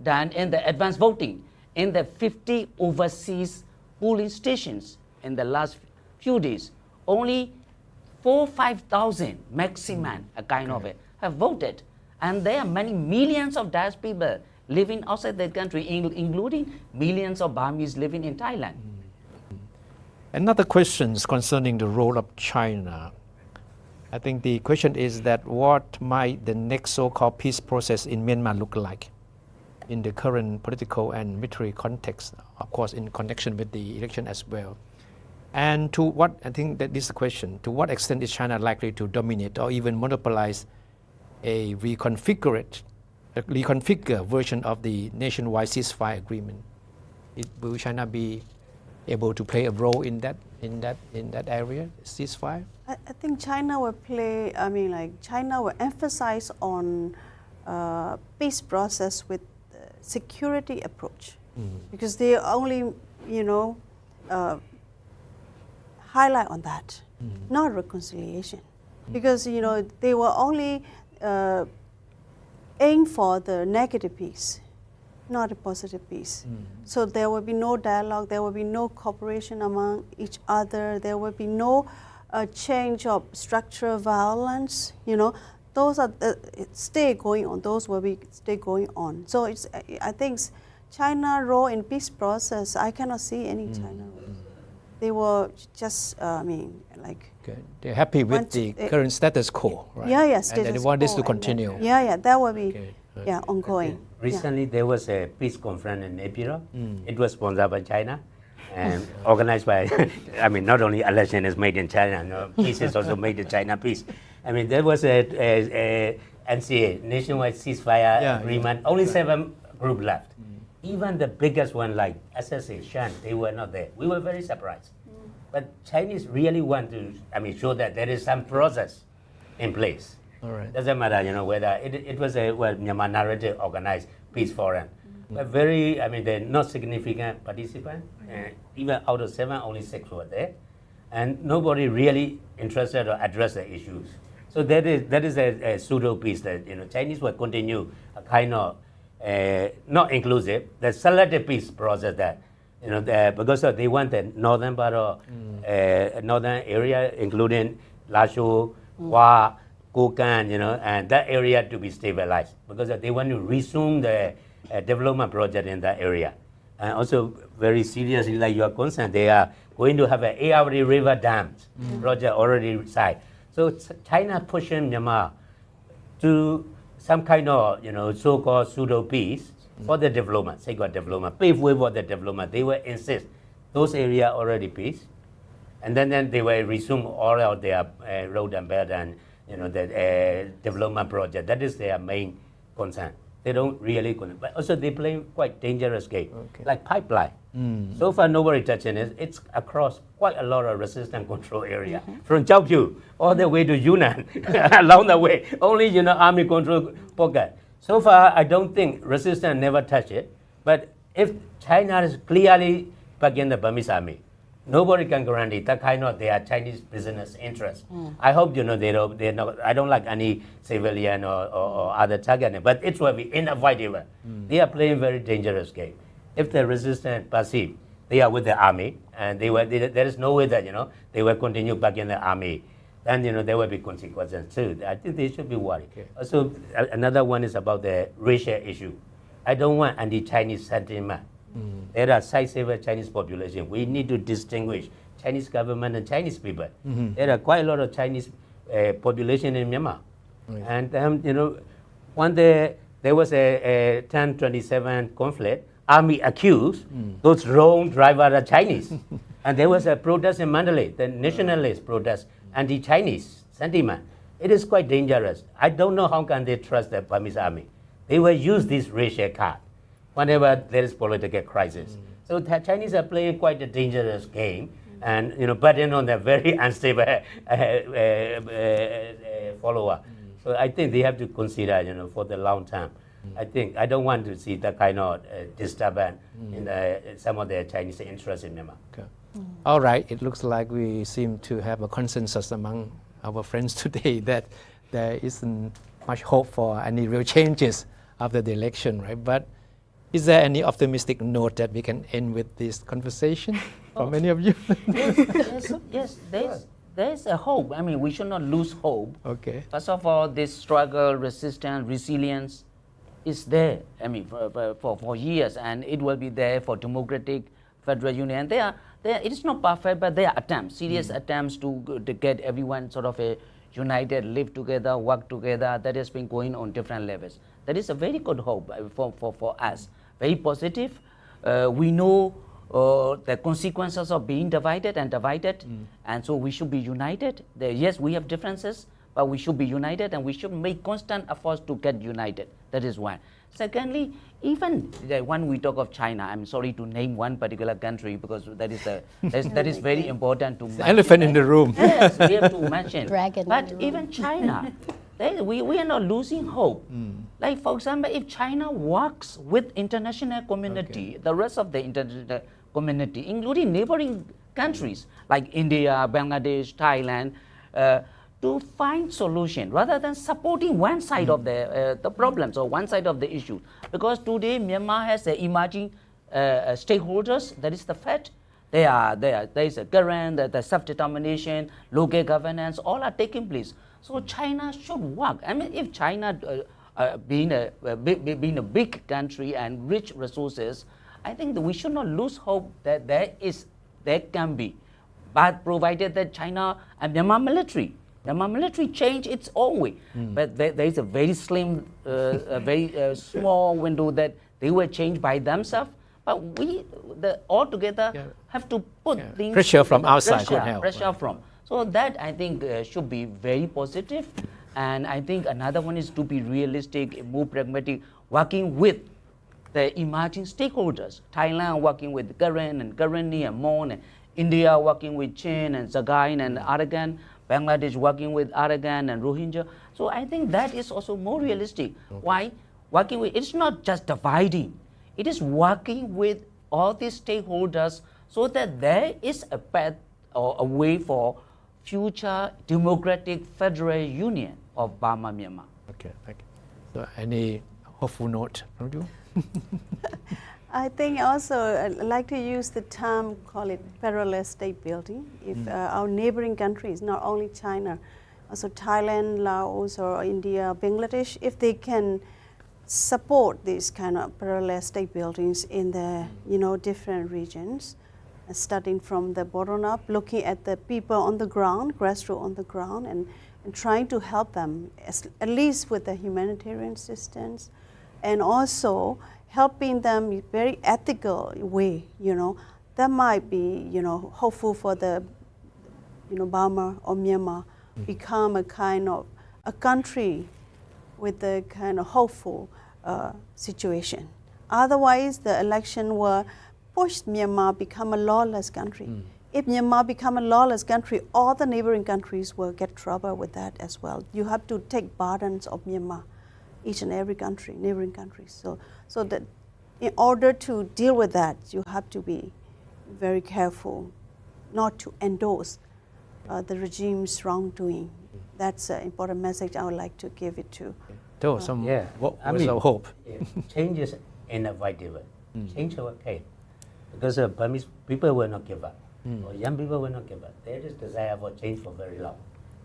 done in the advanced voting in the 50 overseas polling stations in the last few days. Only 4,000-5,000 maximum, have voted. And there are many millions of Dutch people living outside the country, including millions of Burmese living in Thailand. Another question concerning the role of China. I think the question is that what might the next so-called peace process in Myanmar look like in the current political and military context, of course in connection with the election as well. And to what, I think that this is the question, to what extent is China likely to dominate or even monopolize a reconfigured version of the nationwide ceasefire agreement? Will China be able to play a role in that area, ceasefire? I think China will China will emphasize on peace process with security approach, because they only, highlight on that, not reconciliation, because they will only aim for the negative peace, not a positive peace. So there will be no dialogue, there will be no cooperation among each other, there will be no change of structural violence. Those are stay going on. Those will be stay going on. So I think China role in peace process, I cannot see any China role. They were just, like. Okay. They're happy with the current status quo, right? Yeah, and they want this to continue. That will be, Okay. ongoing. Recently, there was a peace conference in April. It was sponsored by China and organized by, not only election is made in China, no, peace is also made in China, peace. There was a NCA, Nationwide Ceasefire Agreement, only 7 groups left. Even the biggest one like SSA, Shan, they were not there. We were very surprised. But Chinese really want to, show that there is some process in place. All right. Doesn't matter, whether it was a Myanmar narrative organized peace forum. But very, they're not significant participants. Even out of 7, only 6 were there. And nobody really interested or addressed the issues. So that is a pseudo peace that, Chinese will continue a kind of, not inclusive, the selective peace process that, because they want the northern part of northern area, including Lashu, Hua, Kokan, and that area to be stabilized because they want to resume the development project in that area. And also very seriously, like you are concerned, they are going to have an Ayeyarwady River dams project already signed. So China pushing Myanmar to some kind of, so-called pseudo-peace for the development, sake of development, pave way for the development. They will insist those areas already peace, and then they will resume all of their road and bed and the development project. That is their main concern. They don't really, but also they play quite dangerous game, like pipeline. So far nobody touching it. It's across quite a lot of resistance control area, from Chaopyu all the way to Yunnan, along the way. Only army control pocket. So far I don't think resistance never touch it. But if China is clearly backing the Burmese army, nobody can guarantee that kind of their Chinese business interest. I hope they're not. I don't like any civilian or other target, but it will be inevitable. They are playing very dangerous game. If the resistance passive, they are with the army, and there is no way that they will continue back in the army. Then there will be consequences too. I think they should be worried. Also, another one is about the racial issue. I don't want anti-Chinese sentiment. There are sizable Chinese population. We need to distinguish Chinese government and Chinese people. There are quite a lot of Chinese population in Myanmar. And one day there was a 1027 conflict. Army accused those drone drivers are Chinese. And there was a protest in Mandalay, the nationalist protest, anti-Chinese sentiment. It is quite dangerous. I don't know how can they trust the Burmese army. They will use this racial card whenever there is political crisis. So the Chinese are playing quite a dangerous game and betting on a very unstable follower. So I think they have to consider, for the long term. I don't want to see that kind of disturbance in some of the Chinese interests in Myanmar. Okay. All right, it looks like we seem to have a consensus among our friends today that there isn't much hope for any real changes after the election, right? But is there any optimistic note that we can end with this conversation for many of you? Yes, there's a hope. We should not lose hope. Okay. First of all, this struggle, resistance, resilience is there. For years, and it will be there for democratic federal union. It is not perfect, but there are attempts, serious attempts to get everyone sort of a united, live together, work together. That has been going on different levels. That is a very good hope for us. Very positive. We know the consequences of being divided, and so we should be united. Yes, we have differences, but we should be united, and we should make constant efforts to get united. That is one. Secondly, even when we talk of China, I'm sorry to name one particular country because that is very important to mention. Elephant in the room. Yes, we have to mention. Dragon But in the even China, we are not losing hope. Like, for example, if China works with international community, the rest of the international community, including neighboring countries like India, Bangladesh, Thailand, to find solution rather than supporting one side of the problems or one side of the issue. Because today Myanmar has emerging stakeholders, that is the Fed. There is a current, the self-determination, local governance, all are taking place. So China should work. If China being a big country and rich resources, I think that we should not lose hope that there can be, but provided that China and Myanmar military change its own way. But there is a very slim, very small window that they were changed by themselves. But we, all together, have to put things. Pressure from outside could help. Pressure from. So that I think should be very positive. And I think another one is to be realistic, more pragmatic, working with the emerging stakeholders. Thailand working with Karen and Karani and Mon, and India working with Chin and Sagain and Arakan, Bangladesh working with Arakan and Rohingya. So I think that is also more realistic. Why? Working with, it's not just dividing. It is working with all these stakeholders so that there is a path or a way for future democratic federal union of Burma, Myanmar. Okay, thank you. So any hopeful note from you? I think also I like to use the term, call it parallel state building. If our neighboring countries, not only China, also Thailand, Laos, or India, Bangladesh, if they can support these kind of parallel state buildings in the different regions, starting from the bottom up, looking at the people on the ground, grassroots on the ground, and trying to help them, at least with the humanitarian assistance, and also helping them in very ethical way. That might be hopeful for the Burma or Myanmar become a kind of a country with a kind of hopeful situation. Otherwise, the election will push Myanmar become a lawless country. If Myanmar become a lawless country, all the neighboring countries will get trouble with that as well. You have to take burdens of Myanmar, each and every country, neighboring countries. So that in order to deal with that, you have to be very careful not to endorse the regime's wrongdoing. That's an important message I would like to give it to. So what was our hope? Change is inevitable. Change our case. Because Burmese people will not give up. Or young people will not give up. There is desire for change for very long.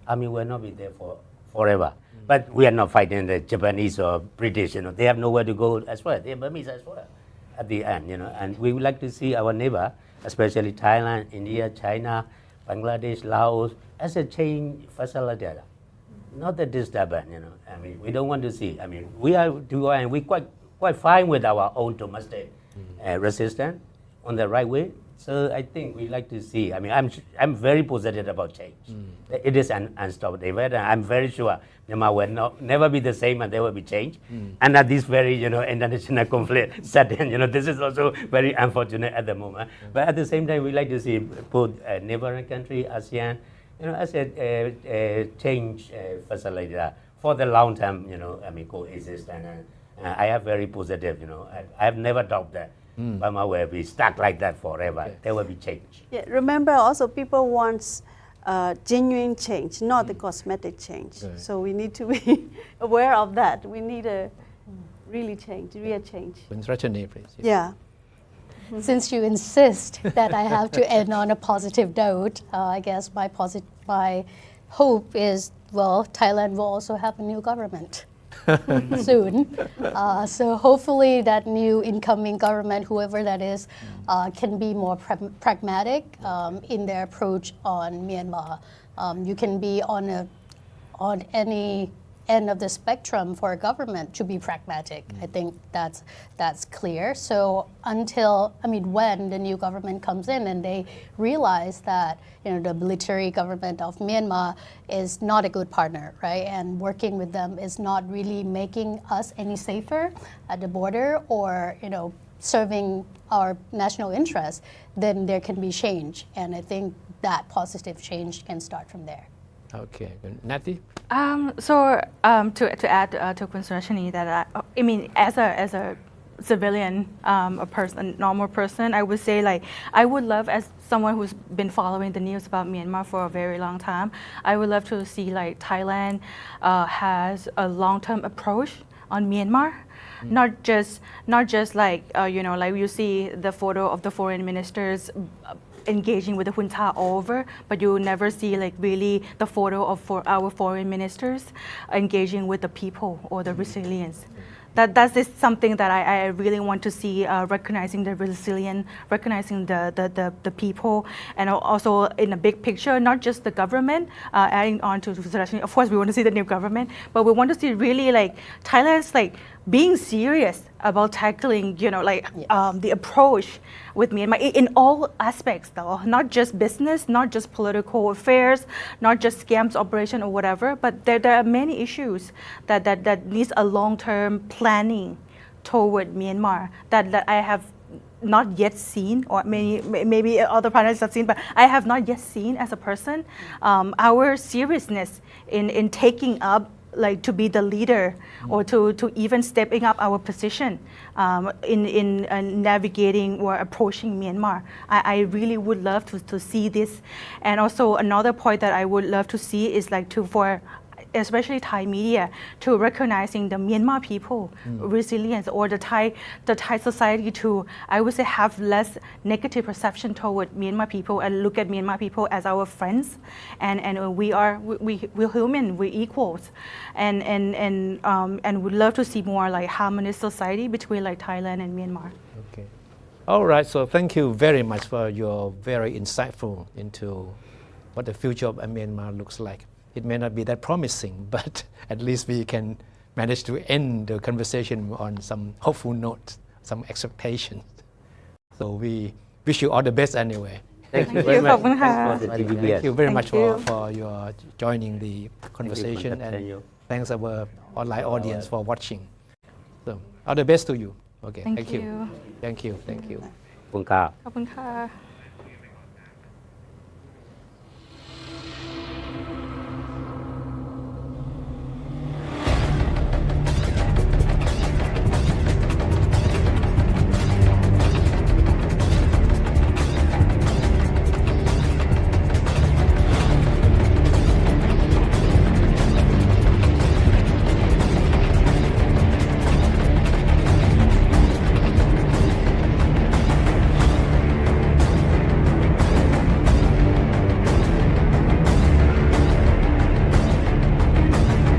Army will not be there for forever. But we are not fighting the Japanese or British. They have nowhere to go as well. They are Burmese as well at the end. And we would like to see our neighbor, especially Thailand, India, China, Bangladesh, Laos, as a change facilitator, not the disturber. We don't want to see. We are and we quite fine with our own domestic resistance on the right way. So I think we like to see. I'm very positive about change. It is unstoppable, and I'm very sure Myanmar will never be the same, and there will be change. And at this very international conflict set in, this is also very unfortunate at the moment. But at the same time, we like to see both neighboring country, ASEAN, as a change facilitator for the long term, coexistence. And I am very positive. I have never doubted that. Burma will be stuck like that forever. Okay. There will be change. Yeah, remember also people want genuine change, not the cosmetic change. Right. So we need to be aware of that. We need a real change. Rajani, please. Yeah. Since you insist that I have to end on a positive note, I guess my hope is, Thailand will also have a new government. Soon. So hopefully that new incoming government, whoever that is, can be more pragmatic in their approach on Myanmar. You can be on any end of the spectrum for a government to be pragmatic. I think that's clear. So when the new government comes in and they realize that the military government of Myanmar is not a good partner, right? And working with them is not really making us any safer at the border or serving our national interests, then there can be change. And I think that positive change can start from there. Okay, Natty. To add to Kun Surashini, that as a civilian, a normal person, I would say I would love, as someone who's been following the news about Myanmar for a very long time, I would love to see Thailand has a long-term approach on Myanmar. Not just like you see the photo of the foreign ministers engaging with the junta over, but you never see like really the photo of our foreign ministers engaging with the people or the resilience. That is something that I really want to see, recognizing the resilience, recognizing the people, and also in a big picture, not just the government, adding on to of course we want to see the new government, but we want to see really like Thailand's like being serious about tackling, the approach with Myanmar in all aspects though, not just business, not just political affairs, not just scams, operation or whatever, but there are many issues that needs a long-term planning toward Myanmar that I have not yet seen, or maybe other partners have seen, but I have not yet seen as a person. Our seriousness in taking up like to be the leader or to even stepping up our position in navigating or approaching Myanmar. I really would love to see this. And also another point that I would love to see is like for especially Thai media to recognizing the Myanmar people resilience, or the Thai society to, I would say, have less negative perception toward Myanmar people and look at Myanmar people as our friends, and we're human, we're equals, and would love to see more like harmonious society between like Thailand and Myanmar. Okay. All right. So thank you very much for your very insightful into what the future of Myanmar looks like. It may not be that promising, but at least we can manage to end the conversation on some hopeful note, some expectations. So we wish you all the best anyway. Thank you very much. Thank you. Thanks for the Thank TVBS. you very much Thank you. for your joining the conversation, and Daniel. thanks our online audience for watching. So all the best to you. Okay. Thank you. Thank you. Thank you. ขอบคุณครับ ขอบคุณค่ะ